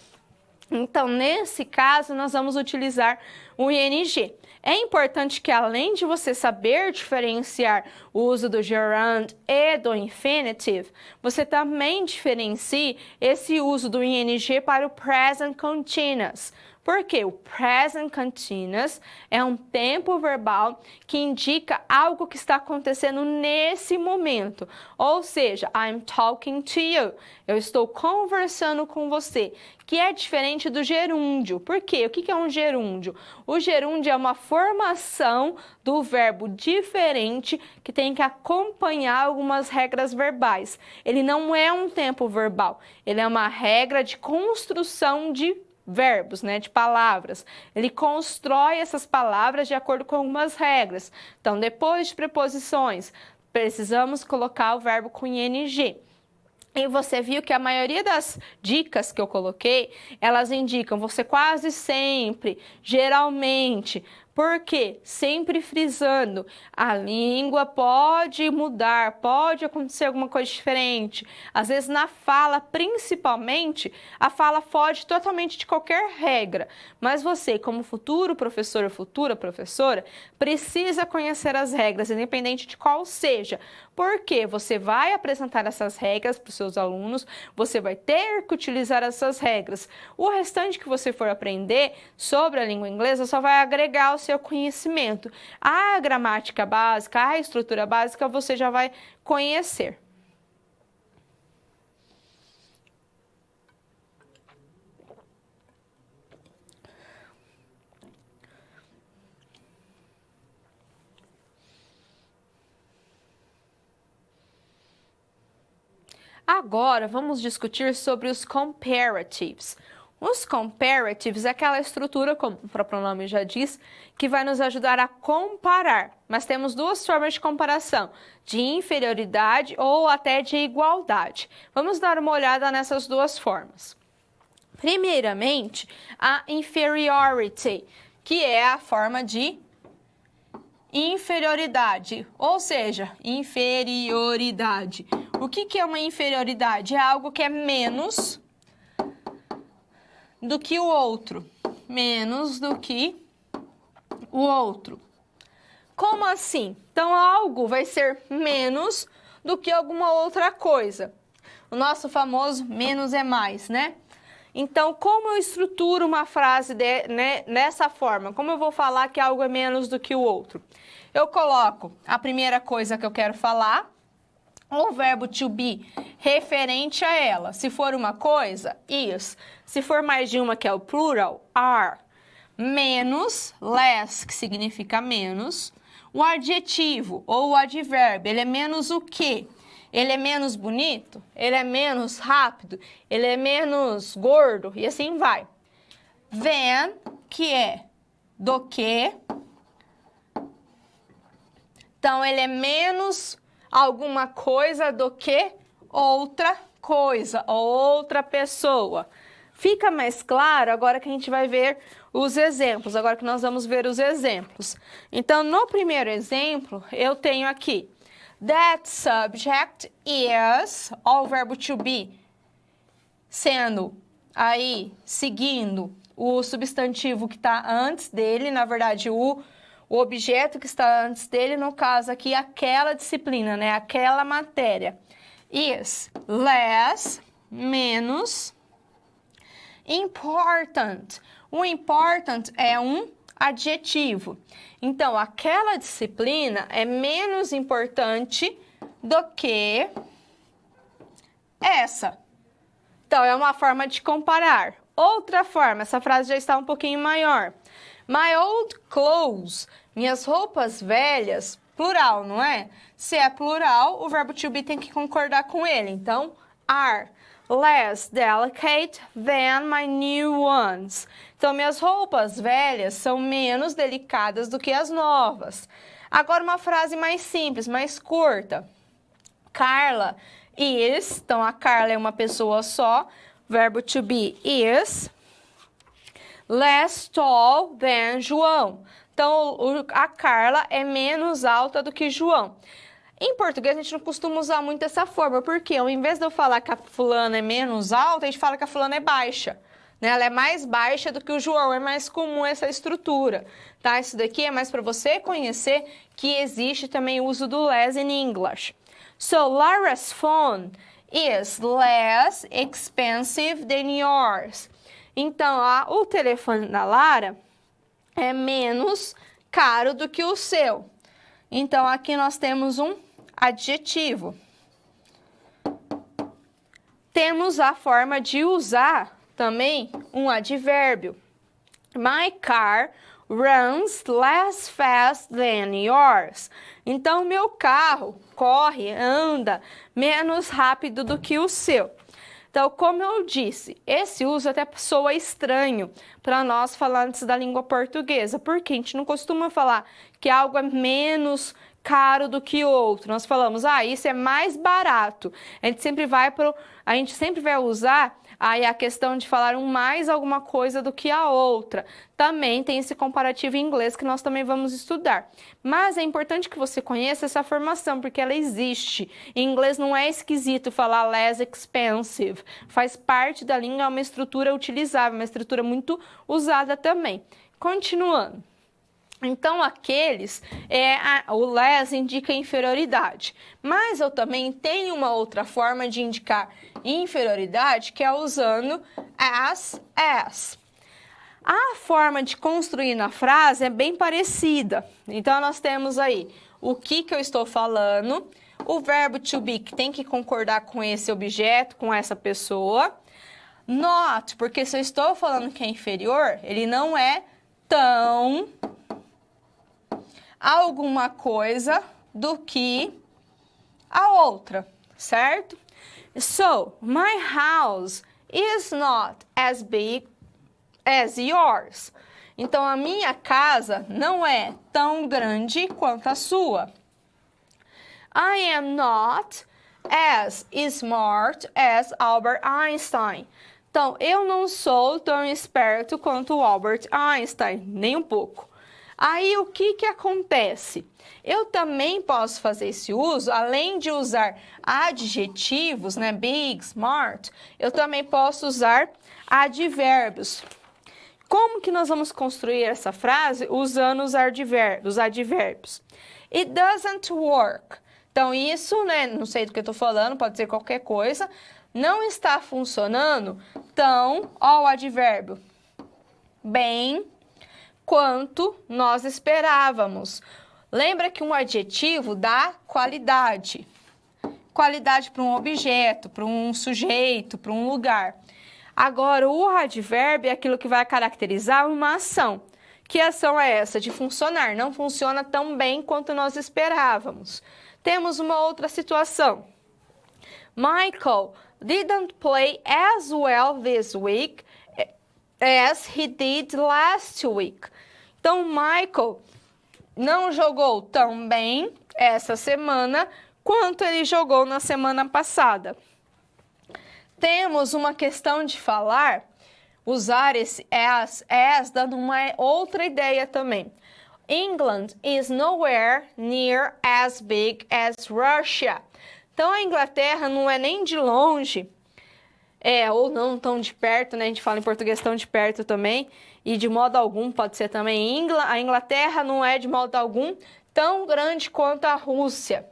S1: Então, nesse caso, nós vamos utilizar o ing. É importante que, além de você saber diferenciar o uso do gerund e do infinitive, você também diferencie esse uso do ing para o present continuous. Porque o present continuous é um tempo verbal que indica algo que está acontecendo nesse momento. Ou seja, I'm talking to you. Eu estou conversando com você, que é diferente do gerúndio. Por quê? O que é um gerúndio? O gerúndio é uma formação do verbo diferente que tem que acompanhar algumas regras verbais. Ele não é um tempo verbal, ele é uma regra de construção de verbos, né, de palavras. Ele constrói essas palavras de acordo com algumas regras. Então, depois de preposições, precisamos colocar o verbo com ing. E você viu que a maioria das dicas que eu coloquei, elas indicam você quase sempre, geralmente. Por quê? Sempre frisando, a língua pode mudar, pode acontecer alguma coisa diferente. Às vezes na fala, principalmente, a fala foge totalmente de qualquer regra. Mas você, como futuro professor ou futura professora, precisa conhecer as regras, independente de qual seja. Porque você vai apresentar essas regras para os seus alunos, você vai ter que utilizar essas regras. O restante que você for aprender sobre a língua inglesa só vai agregar ao seu conhecimento. A gramática básica, a estrutura básica, você já vai conhecer. Agora, vamos discutir sobre os comparatives. Os comparatives é aquela estrutura, como o próprio nome já diz, que vai nos ajudar a comparar. Mas temos duas formas de comparação, de inferioridade ou até de igualdade. Vamos dar uma olhada nessas duas formas. Primeiramente, a inferiority, que é a forma de inferioridade, ou seja, inferioridade. O que é uma inferioridade? É algo que é menos do que o outro. Menos do que o outro. Como assim? Então, algo vai ser menos do que alguma outra coisa. O nosso famoso menos é mais, né? Então, como eu estruturo uma frase nessa forma? Como eu vou falar que algo é menos do que o outro? Eu coloco a primeira coisa que eu quero falar, o verbo to be referente a ela. Se for uma coisa, is. Se for mais de uma, que é o plural, are. Menos, less, que significa menos. O adjetivo ou o advérbio, ele é menos o quê? Ele é menos bonito? Ele é menos rápido? Ele é menos gordo? E assim vai. Than, que é do que. Então, ele é menos alguma coisa do que outra coisa, ou outra pessoa. Fica mais claro agora que a gente vai ver os exemplos, agora que nós vamos ver os exemplos. Então, no primeiro exemplo, eu tenho aqui, that subject is, ó, o verbo to be, sendo aí, seguindo o substantivo que está antes dele, na verdade, o objeto que está antes dele, no caso aqui, aquela disciplina, né? Aquela matéria. Is less, menos, important. O important é um adjetivo. Então, aquela disciplina é menos importante do que essa. Então, é uma forma de comparar. Outra forma, essa frase já está um pouquinho maior. My old clothes, minhas roupas velhas, plural, não é? Se é plural, o verbo to be tem que concordar com ele. Então, are less delicate than my new ones. Então, minhas roupas velhas são menos delicadas do que as novas. Agora, uma frase mais simples, mais curta. Carla is, então a Carla é uma pessoa só, verbo to be is, less tall than João. Então, a Carla é menos alta do que João. Em português, a gente não costuma usar muito essa forma, porque ao invés de eu falar que a fulana é menos alta, a gente fala que a fulana é baixa, né? Ela é mais baixa do que o João, é mais comum essa estrutura, tá? Isso daqui é mais para você conhecer que existe também o uso do less in English. So, Lara's phone is less expensive than yours. Então, o telefone da Lara é menos caro do que o seu. Então, aqui nós temos um adjetivo. Temos a forma de usar também um advérbio. My car runs less fast than yours. Então, meu carro corre, anda menos rápido do que o seu. Então, como eu disse, esse uso até soa estranho para nós falantes da língua portuguesa, porque a gente não costuma falar que algo é menos caro do que outro. Nós falamos, isso é mais barato. A gente sempre vai usar aí a questão de falar mais alguma coisa do que a outra. Também tem esse comparativo em inglês que nós também vamos estudar. Mas é importante que você conheça essa formação, porque ela existe. Em inglês não é esquisito falar less expensive. Faz parte da língua, é uma estrutura utilizável, uma estrutura muito usada também. Continuando. Então, o less indica inferioridade, mas eu também tenho uma outra forma de indicar inferioridade, que é usando as. A forma de construir na frase é bem parecida. Então, nós temos aí o que eu estou falando, o verbo to be, que tem que concordar com esse objeto, com essa pessoa. Not, porque se eu estou falando que é inferior, ele não é tão alguma coisa do que a outra, certo? So, my house is not as big as yours. Então, a minha casa não é tão grande quanto a sua. I am not as smart as Albert Einstein. Então, eu não sou tão esperto quanto o Albert Einstein, nem um pouco. Aí, o que acontece? Eu também posso fazer esse uso, além de usar adjetivos, né, big, smart, eu também posso usar advérbios. Como que nós vamos construir essa frase usando os advérbios? It doesn't work. Então, isso, né, não sei do que eu estou falando, pode ser qualquer coisa, não está funcionando tão, o advérbio, bem quanto nós esperávamos. Lembra que um adjetivo dá qualidade. Qualidade para um objeto, para um sujeito, para um lugar. Agora, o advérbio é aquilo que vai caracterizar uma ação. Que ação é essa? De funcionar. Não funciona tão bem quanto nós esperávamos. Temos uma outra situação. Michael didn't play as well this week as he did last week. Então, Michael não jogou tão bem essa semana quanto ele jogou na semana passada. Temos uma questão de falar, usar esse as, dando uma outra ideia também. England is nowhere near as big as Russia. Então, a Inglaterra não é nem de longe, ou não tão de perto, né? A gente fala em português tão de perto também, e de modo algum pode ser também a Inglaterra não é de modo algum tão grande quanto a Rússia.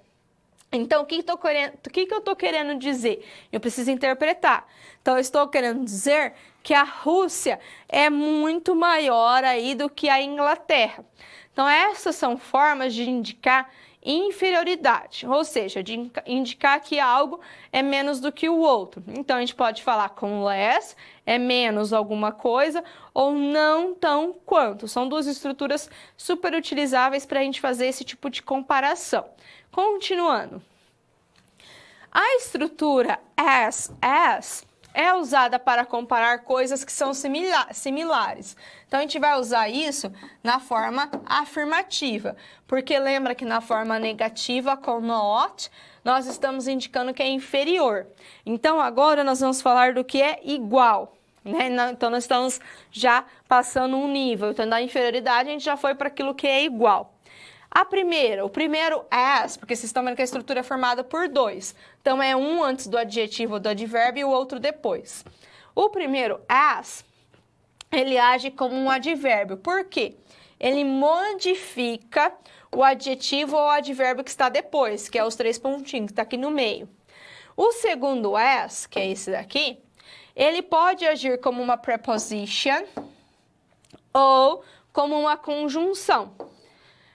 S1: Então, o que eu estou querendo dizer? Eu preciso interpretar. Então, eu estou querendo dizer que a Rússia é muito maior aí do que a Inglaterra. Então, essas são formas de indicar inferioridade, ou seja, de indicar que algo é menos do que o outro. Então, a gente pode falar com less, é menos alguma coisa, ou não tão quanto. São duas estruturas super utilizáveis para a gente fazer esse tipo de comparação. Continuando. A estrutura as é usada para comparar coisas que são similares. Então, a gente vai usar isso na forma afirmativa, porque lembra que na forma negativa, com not, nós estamos indicando que é inferior. Então, agora nós vamos falar do que é igual, né? Então, nós estamos já passando um nível. Então, da inferioridade, a gente já foi para aquilo que é igual. O primeiro as, porque vocês estão vendo que a estrutura é formada por dois. Então, é um antes do adjetivo ou do advérbio e o outro depois. O primeiro as ele age como um advérbio. Por quê? Ele modifica o adjetivo ou advérbio que está depois, que é os 3 pontinhos, que está aqui no meio. O segundo as, que é esse daqui, ele pode agir como uma preposition ou como uma conjunção.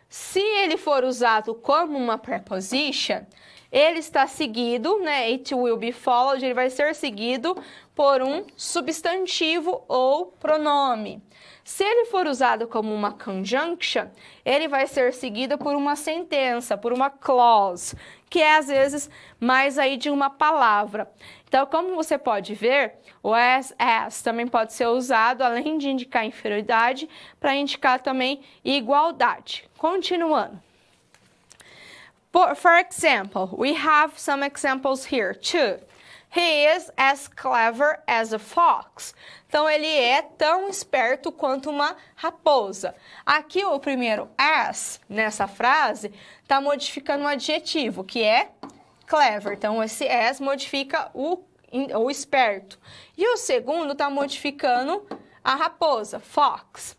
S1: Se ele for usado como uma preposition, ele está seguido, né? It will be followed, ele vai ser seguido por um substantivo ou pronome. Se ele for usado como uma conjunction, ele vai ser seguido por uma sentença, por uma clause, que é às vezes mais aí de uma palavra. Então, como você pode ver, o as também pode ser usado, além de indicar inferioridade, para indicar também igualdade. Continuando. For example, we have some examples here too. He is as clever as a fox. Então, ele é tão esperto quanto uma raposa. Aqui, o primeiro as, nessa frase, está modificando um adjetivo, que é clever. Então, esse as modifica o esperto. E o segundo está modificando a raposa, fox.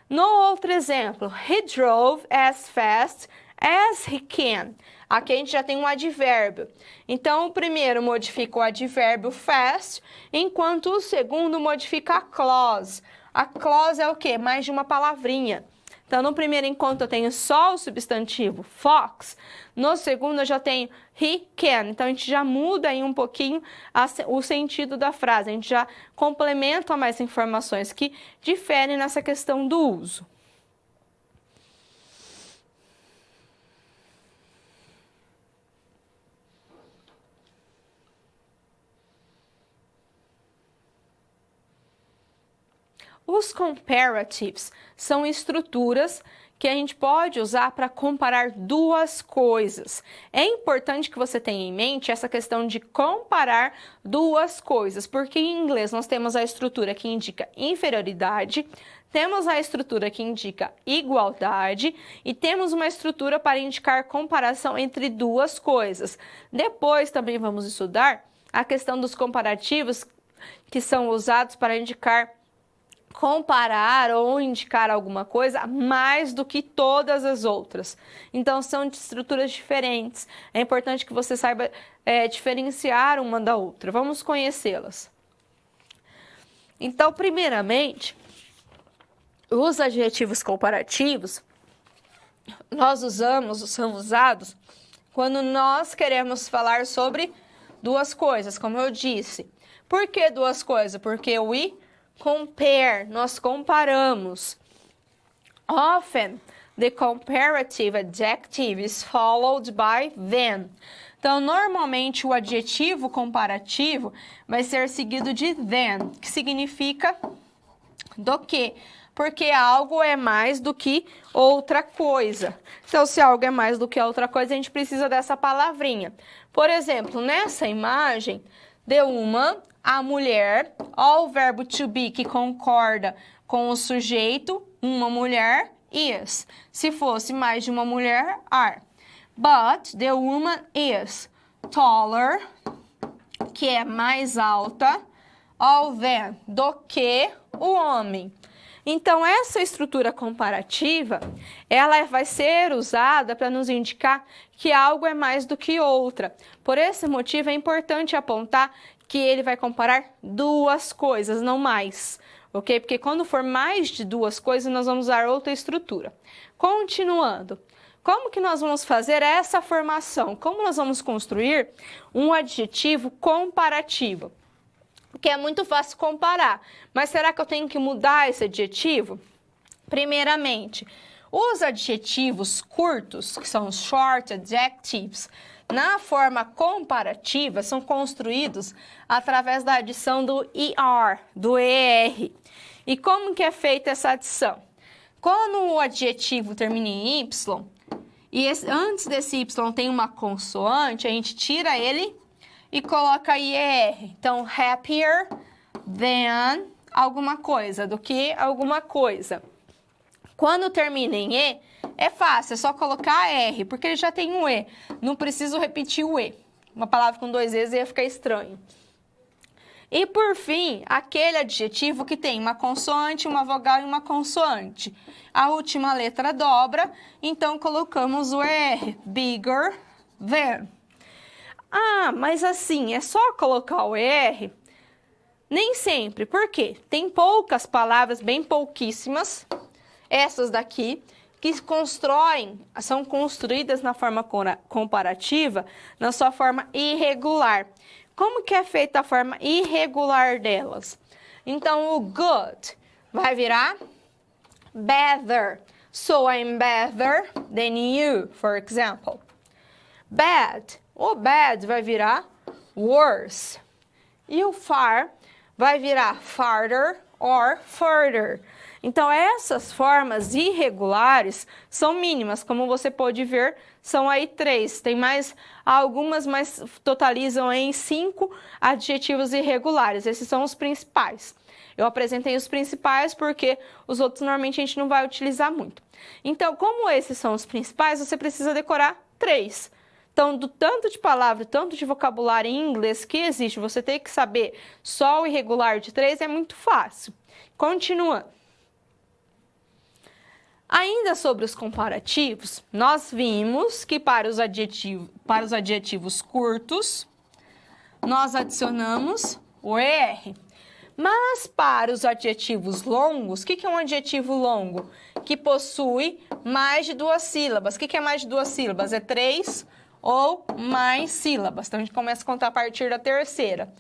S1: No outro exemplo, he drove as fast as he can. Aqui a gente já tem um advérbio. Então, o primeiro modifica o advérbio fast, enquanto o segundo modifica a clause. A clause é o quê? Mais de uma palavrinha. Então, no primeiro encontro eu tenho só o substantivo fox. No segundo eu já tenho he can. Então, a gente já muda aí um pouquinho o sentido da frase. A gente já complementa mais informações que diferem nessa questão do uso. Os comparatives são estruturas que a gente pode usar para comparar duas coisas. É importante que você tenha em mente essa questão de comparar duas coisas, porque em inglês nós temos a estrutura que indica inferioridade, temos a estrutura que indica igualdade e temos uma estrutura para indicar comparação entre duas coisas. Depois também vamos estudar a questão dos comparativos que são usados para indicar comparar ou indicar alguma coisa mais do que todas as outras. Então, são de estruturas diferentes. É importante que você saiba diferenciar uma da outra. Vamos conhecê-las. Então, primeiramente, os adjetivos comparativos, são usados quando nós queremos falar sobre duas coisas, como eu disse. Por que duas coisas? Porque we compare, nós comparamos. Often, the comparative adjective is followed by than. Então, normalmente, o adjetivo comparativo vai ser seguido de than, que significa do que. Porque algo é mais do que outra coisa. Então, se algo é mais do que outra coisa, a gente precisa dessa palavrinha. Por exemplo, nessa imagem, the woman, a mulher, ó, o verbo to be que concorda com o sujeito, uma mulher, is. Se fosse mais de uma mulher, are. But the woman is taller, que é mais alta, all than, do que o homem. Então, essa estrutura comparativa, ela vai ser usada para nos indicar que algo é mais do que outra. Por esse motivo, é importante apontar que ele vai comparar duas coisas, não mais, ok? Porque quando for mais de duas coisas, nós vamos usar outra estrutura. Continuando, como que nós vamos fazer essa formação? Como nós vamos construir um adjetivo comparativo? Porque é muito fácil comparar, mas será que eu tenho que mudar esse adjetivo? Primeiramente, os adjetivos curtos, que são os short adjectives, na forma comparativa, são construídos através da adição do ER, do ER. E como que é feita essa adição? Quando o adjetivo termina em Y, e antes desse Y tem uma consoante, a gente tira ele e coloca IR. Então, happier than alguma coisa, do que alguma coisa. Quando termina em E, é fácil, é só colocar R, porque ele já tem um E. Não preciso repetir o E. Uma palavra com dois E's ia ficar estranho. E por fim, aquele adjetivo que tem uma consoante, uma vogal e uma consoante. A última letra dobra, então colocamos o ER, bigger than. Ah, mas assim, é só colocar o ER? Nem sempre, por quê? Tem poucas palavras, bem pouquíssimas, essas daqui, que são construídas na forma comparativa, na sua forma irregular. Como que é feita a forma irregular delas? Então, o good vai virar better. So, I'm better than you, for example. Bad. O bad vai virar worse. E o far vai virar farther or further. Então, essas formas irregulares são mínimas, como você pode ver, são aí 3. Tem mais algumas, mas totalizam em 5 adjetivos irregulares. Esses são os principais. Eu apresentei os principais porque os outros normalmente a gente não vai utilizar muito. Então, como esses são os principais, você precisa decorar 3. Então, do tanto de palavra, tanto de vocabulário em inglês que existe, você tem que saber só o irregular de 3 é muito fácil. Continuando. Ainda sobre os comparativos, nós vimos que para os adjetivos curtos, nós adicionamos o ER. Mas para os adjetivos longos, o que é um adjetivo longo? Que possui mais de 2 sílabas. O que é mais de 2 sílabas? É 3 ou mais sílabas. Então, a gente começa a contar a partir da terceira.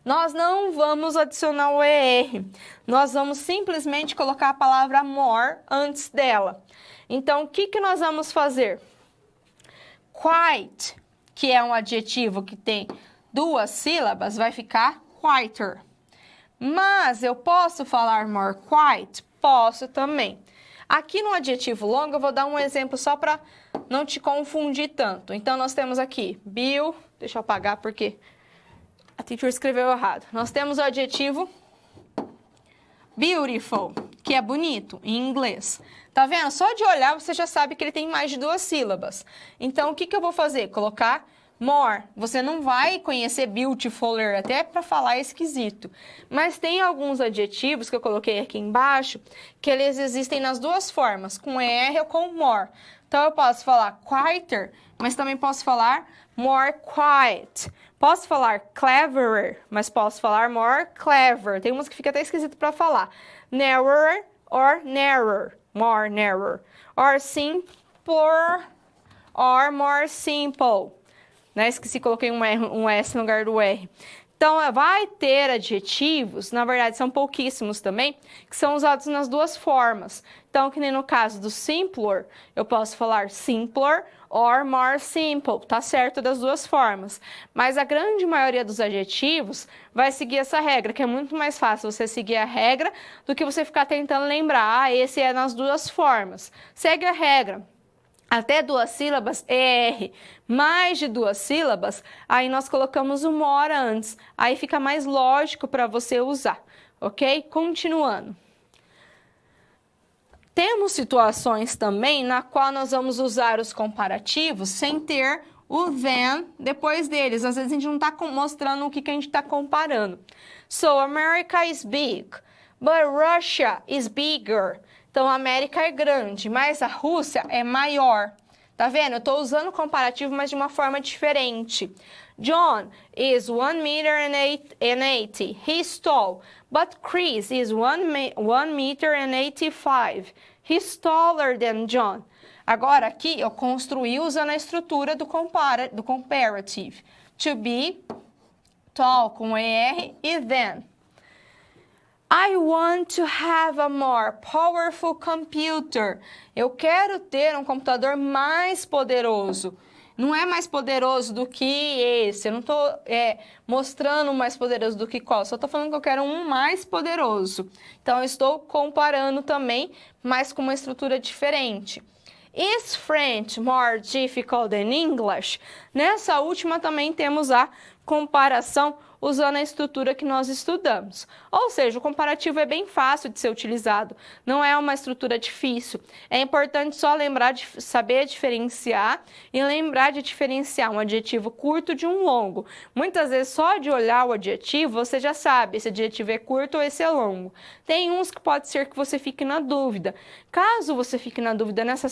S1: Nós não vamos adicionar o ER, nós vamos simplesmente colocar a palavra more antes dela. Então, o que nós vamos fazer? Quite, que é um adjetivo que tem 2 sílabas, vai ficar quieter. Mas eu posso falar more quite? Posso também. Aqui no adjetivo longo, eu vou dar um exemplo só para não te confundir tanto. Então, nós temos aqui, deixa eu apagar porque a teacher escreveu errado. Nós temos o adjetivo beautiful, que é bonito em inglês. Tá vendo? Só de olhar você já sabe que ele tem mais de 2 sílabas. Então, o que eu vou fazer? Colocar more. Você não vai conhecer beautifuler, até para falar é esquisito. Mas tem alguns adjetivos que eu coloquei aqui embaixo, que eles existem nas 2 formas, com ER ou com more. Então, eu posso falar quieter, mas também posso falar more quiet. Posso falar cleverer, mas posso falar more clever. Tem umas que fica até esquisito para falar. Narrower or narrower. More narrower. Or simpler or more simple. Né? Esqueci, coloquei um S no lugar do R. Então, vai ter adjetivos, na verdade são pouquíssimos também, que são usados nas 2 formas. Então, que nem no caso do simpler, eu posso falar simpler or more simple, tá certo das 2 formas. Mas a grande maioria dos adjetivos vai seguir essa regra, que é muito mais fácil você seguir a regra do que você ficar tentando lembrar, esse é nas 2 formas. Segue a regra. Até 2 sílabas, ER. Mais de 2 sílabas, aí nós colocamos o more antes. Aí fica mais lógico para você usar, ok? Continuando. Temos situações também na qual nós vamos usar os comparativos sem ter o than depois deles. Às vezes a gente não está mostrando o que a gente está comparando. So, America is big, but Russia is bigger. Então, a América é grande, mas a Rússia é maior. Tá vendo? Eu estou usando o comparativo, mas de uma forma diferente. John is 1 meter and 80. He's tall. But Chris is 1 meter and 85. He's taller than John. Agora, aqui, eu construí usando a estrutura do comparative. To be, tall, com ER e than. I want to have a more powerful computer. Eu quero ter um computador mais poderoso. Não é mais poderoso do que esse. Eu não estou mostrando um mais poderoso do que qual. Só estou falando que eu quero um mais poderoso. Então, eu estou comparando também, mas com uma estrutura diferente. Is French more difficult than English? Nessa última também temos a comparação usando a estrutura que nós estudamos. Ou seja, o comparativo é bem fácil de ser utilizado, não é uma estrutura difícil. É importante só lembrar de saber diferenciar e lembrar de diferenciar um adjetivo curto de um longo. Muitas vezes, só de olhar o adjetivo, você já sabe se adjetivo é curto ou esse é longo. Tem uns que pode ser que você fique na dúvida. Caso você fique na dúvida nessa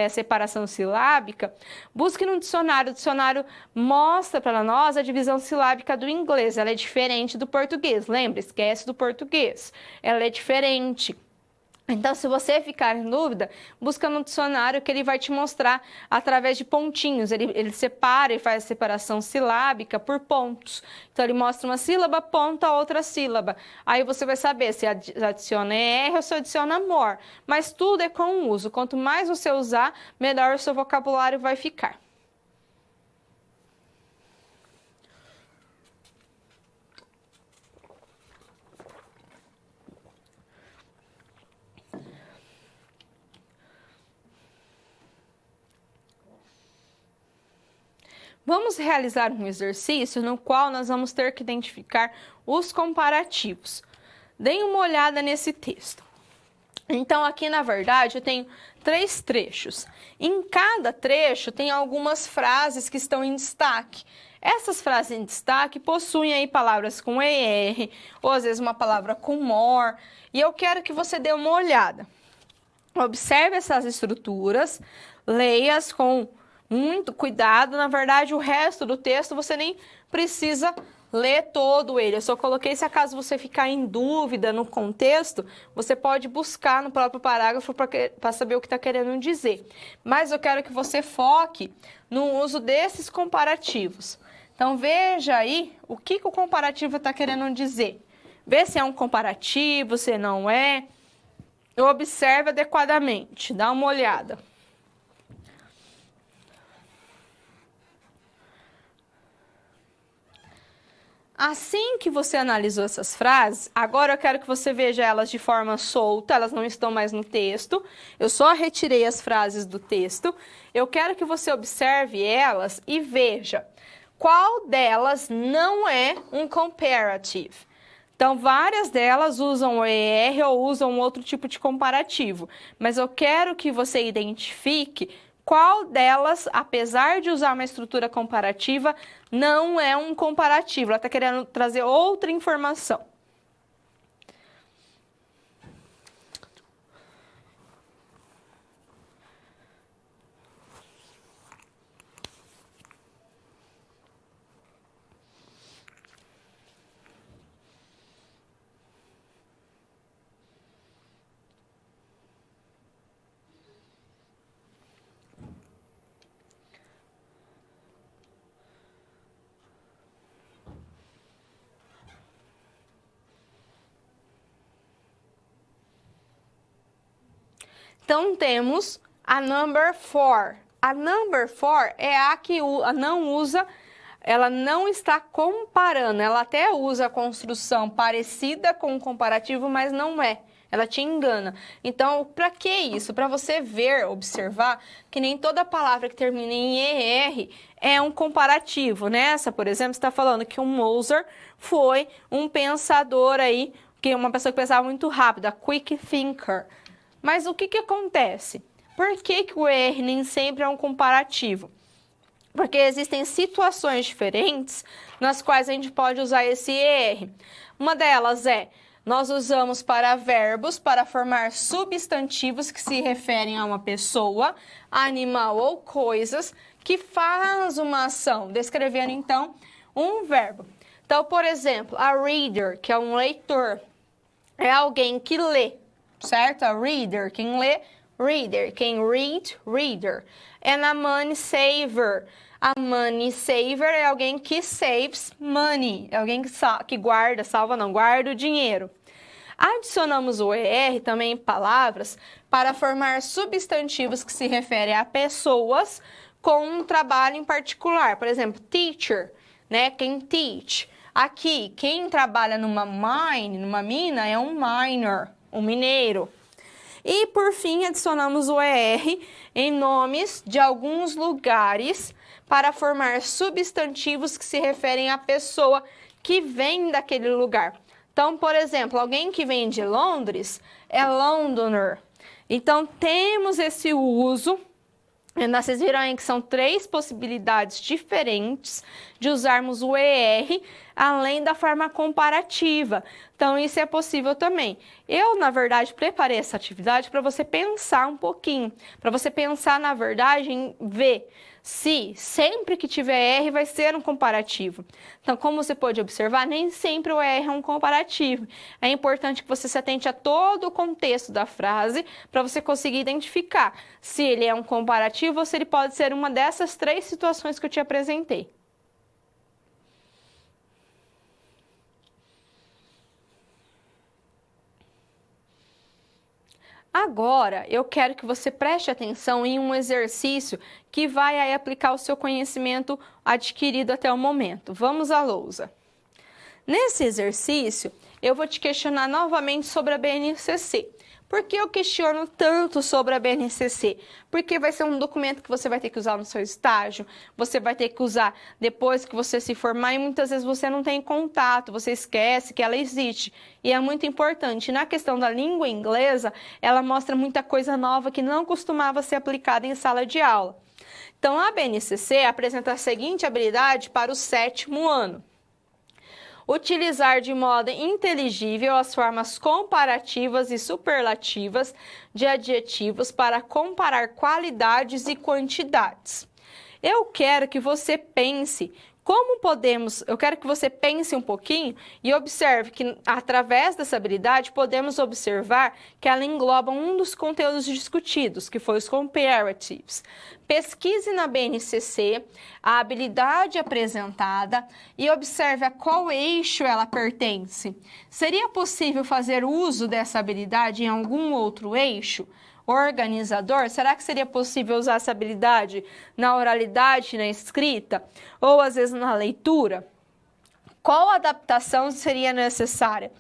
S1: separação silábica, busque no dicionário. O dicionário mostra para nós a divisão silábica do inglês. Ela é diferente do português. Lembra? Esquece do português. Ela é diferente. Então, se você ficar em dúvida, busca no dicionário que ele vai te mostrar através de pontinhos. Ele separa e faz a separação silábica por pontos. Então, ele mostra uma sílaba, ponto a outra sílaba. Aí você vai saber se adiciona ER ou se adiciona MOR. Mas tudo é com o uso. Quanto mais você usar, melhor o seu vocabulário vai ficar. Vamos realizar um exercício no qual nós vamos ter que identificar os comparativos. Deem uma olhada nesse texto. Então, aqui, na verdade, eu tenho 3 trechos. Em cada trecho, tem algumas frases que estão em destaque. Essas frases em destaque possuem aí palavras com ER, ou às vezes uma palavra com MOR, e eu quero que você dê uma olhada. Observe essas estruturas, leia-as com muito cuidado. Na verdade, o resto do texto você nem precisa ler todo ele. Eu só coloquei se acaso você ficar em dúvida no contexto, você pode buscar no próprio parágrafo para saber o que está querendo dizer. Mas eu quero que você foque no uso desses comparativos. Então, veja aí o que o comparativo está querendo dizer. Vê se é um comparativo, se não é. Observe adequadamente, dá uma olhada. Assim que você analisou essas frases, agora eu quero que você veja elas de forma solta, elas não estão mais no texto. Eu só retirei as frases do texto. Eu quero que você observe elas e veja qual delas não é um comparative. Então, várias delas usam o ER ou usam outro tipo de comparativo, mas eu quero que você identifique qual delas, apesar de usar uma estrutura comparativa, não é um comparativo. Ela está querendo trazer outra informação. Então, temos a number 4. A number 4 é a que não usa, ela não está comparando. Ela até usa a construção parecida com o comparativo, mas não é. Ela te engana. Então, para que isso? Para você ver, observar que nem toda palavra que termina em ER é um comparativo. Nessa, por exemplo, está falando que o Mozart foi um pensador aí, que é uma pessoa que pensava muito rápido, a quick thinker. Mas o que acontece? Por que o ER nem sempre é um comparativo? Porque existem situações diferentes nas quais a gente pode usar esse ER. Uma delas é, nós usamos para verbos para formar substantivos que se referem a uma pessoa, animal ou coisas que faz uma ação, descrevendo então um verbo. Então, por exemplo, a reader, que é um leitor, é alguém que lê. Certo? A reader, quem lê, reader. Quem read, reader. And a money saver. A money saver é alguém que saves money. É alguém que guarda, guarda o dinheiro. Adicionamos o ER também em palavras para formar substantivos que se referem a pessoas com um trabalho em particular. Por exemplo, teacher, né? Quem teach. Aqui, quem trabalha numa mine, numa mina, é um miner. Um mineiro. E, por fim, adicionamos o ER em nomes de alguns lugares para formar substantivos que se referem à pessoa que vem daquele lugar. Então, por exemplo, alguém que vem de Londres é Londoner. Então, temos esse uso. Vocês viram aí que são 3 possibilidades diferentes de usarmos o ER, além da forma comparativa. Então, isso é possível também. Eu, na verdade, preparei essa atividade para você pensar um pouquinho, para você pensar, na verdade, em ver se sempre que tiver R vai ser um comparativo. Então, como você pode observar, nem sempre o R é um comparativo. É importante que você se atente a todo o contexto da frase para você conseguir identificar se ele é um comparativo ou se ele pode ser uma dessas 3 situações que eu te apresentei. Agora, eu quero que você preste atenção em um exercício que vai aí aplicar o seu conhecimento adquirido até o momento. Vamos à lousa. Nesse exercício, eu vou te questionar novamente sobre a BNCC. Por que eu questiono tanto sobre a BNCC? Porque vai ser um documento que você vai ter que usar no seu estágio, você vai ter que usar depois que você se formar e muitas vezes você não tem contato, você esquece que ela existe. E é muito importante. Na questão da língua inglesa, ela mostra muita coisa nova que não costumava ser aplicada em sala de aula. Então, a BNCC apresenta a seguinte habilidade para o 7º ano. Utilizar de modo inteligível as formas comparativas e superlativas de adjetivos para comparar qualidades e quantidades. Eu quero que você pense eu quero que você pense um pouquinho e observe que, através dessa habilidade, podemos observar que ela engloba um dos conteúdos discutidos, que foi os comparatives. Pesquise na BNCC a habilidade apresentada e observe a qual eixo ela pertence. Seria possível fazer uso dessa habilidade em algum outro eixo? Organizador, será que seria possível usar essa habilidade na oralidade, na escrita, ou às vezes na leitura? Qual adaptação seria necessária?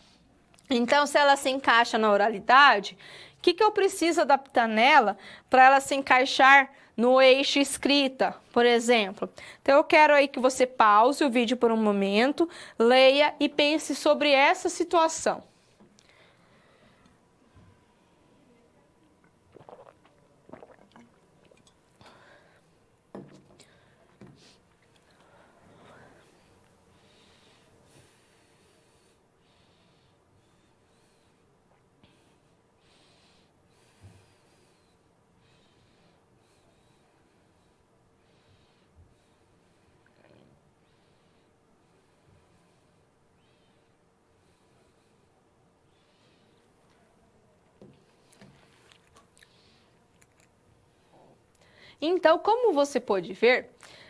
S1: Então, se ela se encaixa na oralidade, o que eu preciso adaptar nela para ela se encaixar no eixo escrita, por exemplo? Então, eu quero aí que você pause o vídeo por um momento, leia e pense sobre essa situação. Então, como você pode ver,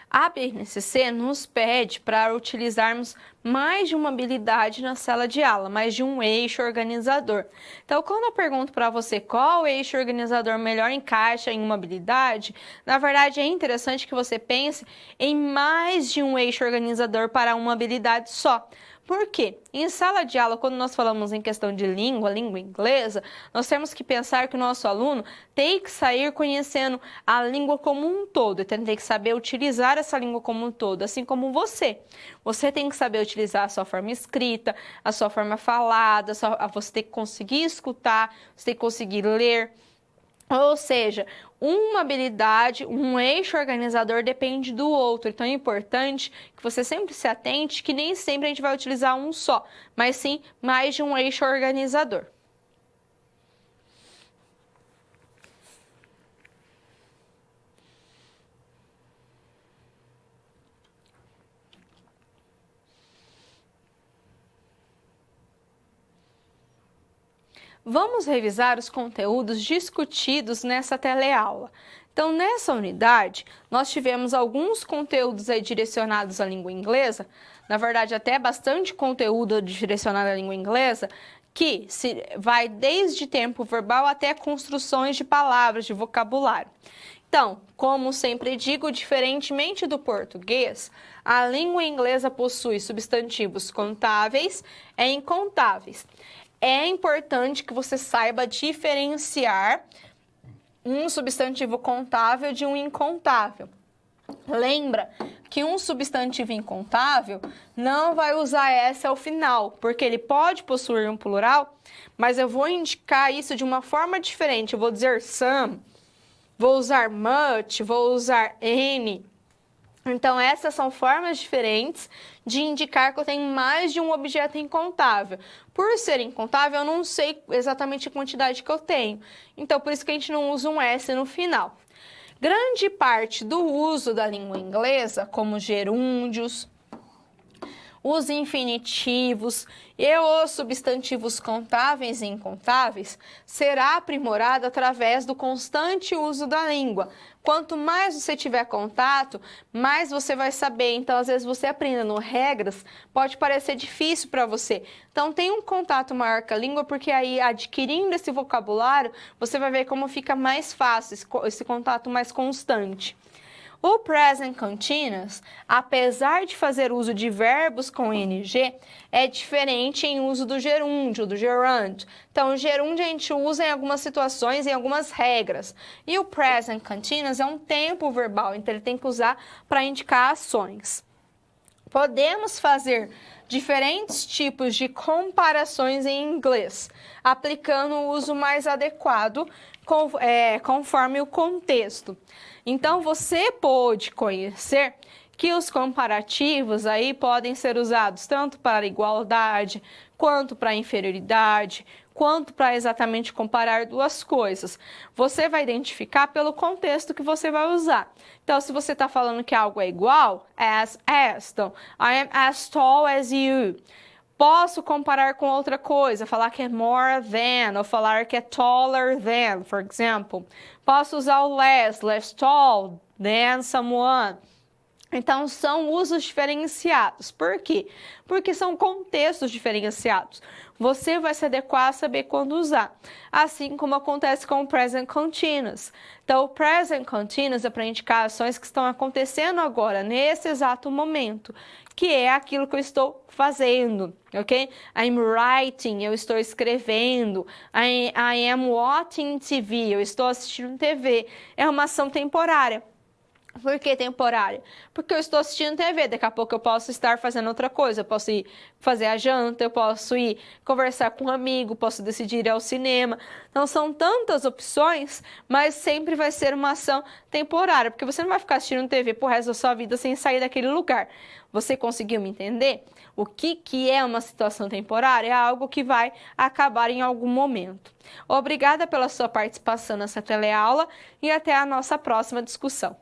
S1: a BNCC nos pede para utilizarmos mais de uma habilidade na sala de aula, mais de um eixo organizador. Então, quando eu pergunto para você qual eixo organizador melhor encaixa em uma habilidade, na verdade é interessante que você pense em mais de um eixo organizador para uma habilidade só. Por quê? Em sala de aula, quando nós falamos em questão de língua inglesa, nós temos que pensar que o nosso aluno tem que sair conhecendo a língua como um todo, tem que saber utilizar essa língua como um todo, assim como você. Você tem que saber utilizar a sua forma escrita, a sua forma falada, você tem que conseguir escutar, você tem que conseguir ler. Ou seja, uma habilidade, um eixo organizador depende do outro. Então é importante que você sempre se atente que nem sempre a gente vai utilizar um só, mas sim mais de um eixo organizador. Vamos revisar os conteúdos discutidos nessa teleaula. Então, nessa unidade, nós tivemos alguns conteúdos aí direcionados à língua inglesa, na verdade, até bastante conteúdo direcionado à língua inglesa, que vai desde tempo verbal até construções de palavras, de vocabulário. Então, como sempre digo, diferentemente do português, a língua inglesa possui substantivos contáveis e incontáveis. É importante que você saiba diferenciar um substantivo contável de um incontável. Lembra que um substantivo incontável não vai usar S ao final, porque ele pode possuir um plural, mas eu vou indicar isso de uma forma diferente. Eu vou dizer some, vou usar much, vou usar any. Então, essas são formas diferentes de indicar que eu tenho mais de um objeto incontável. Por ser incontável, eu não sei exatamente a quantidade que eu tenho. Então, por isso que a gente não usa um S no final. Grande parte do uso da língua inglesa, como gerúndios, os infinitivos e os substantivos contáveis e incontáveis, será aprimorado através do constante uso da língua. Quanto mais você tiver contato, mais você vai saber. Então, às vezes, você aprendendo regras pode parecer difícil para você. Então, tenha um contato maior com a língua, porque aí, adquirindo esse vocabulário, você vai ver como fica mais fácil esse contato mais constante. O present continuous, apesar de fazer uso de verbos com ing, é diferente em uso do gerúndio, do gerund. Então, o gerúndio a gente usa em algumas situações, em algumas regras. E o present continuous é um tempo verbal, então ele tem que usar para indicar ações. Podemos fazer diferentes tipos de comparações em inglês, aplicando o uso mais adequado conforme o contexto. Então, você pode conhecer que os comparativos aí podem ser usados tanto para igualdade, quanto para inferioridade, quanto para exatamente comparar duas coisas. Você vai identificar pelo contexto que você vai usar. Então, se você está falando que algo é igual, as. Então, I am as tall as you. Posso comparar com outra coisa, falar que é more than, ou falar que é taller than, for example. Posso usar o less tall than someone. Então, são usos diferenciados. Por quê? Porque são contextos diferenciados. Você vai se adequar a saber quando usar. Assim como acontece com o present continuous. Então, o present continuous é para indicar ações que estão acontecendo agora, nesse exato momento, que é aquilo que eu estou fazendo, ok? I'm writing, eu estou escrevendo. I am watching TV, eu estou assistindo TV. É uma ação temporária. Por que temporária? Porque eu estou assistindo TV, daqui a pouco eu posso estar fazendo outra coisa, eu posso ir fazer a janta, eu posso ir conversar com um amigo, posso decidir ir ao cinema. Então, são tantas opções, mas sempre vai ser uma ação temporária, porque você não vai ficar assistindo TV pro resto da sua vida sem sair daquele lugar. Você conseguiu me entender? O que é uma situação temporária? É algo que vai acabar em algum momento. Obrigada pela sua participação nessa teleaula e até a nossa próxima discussão.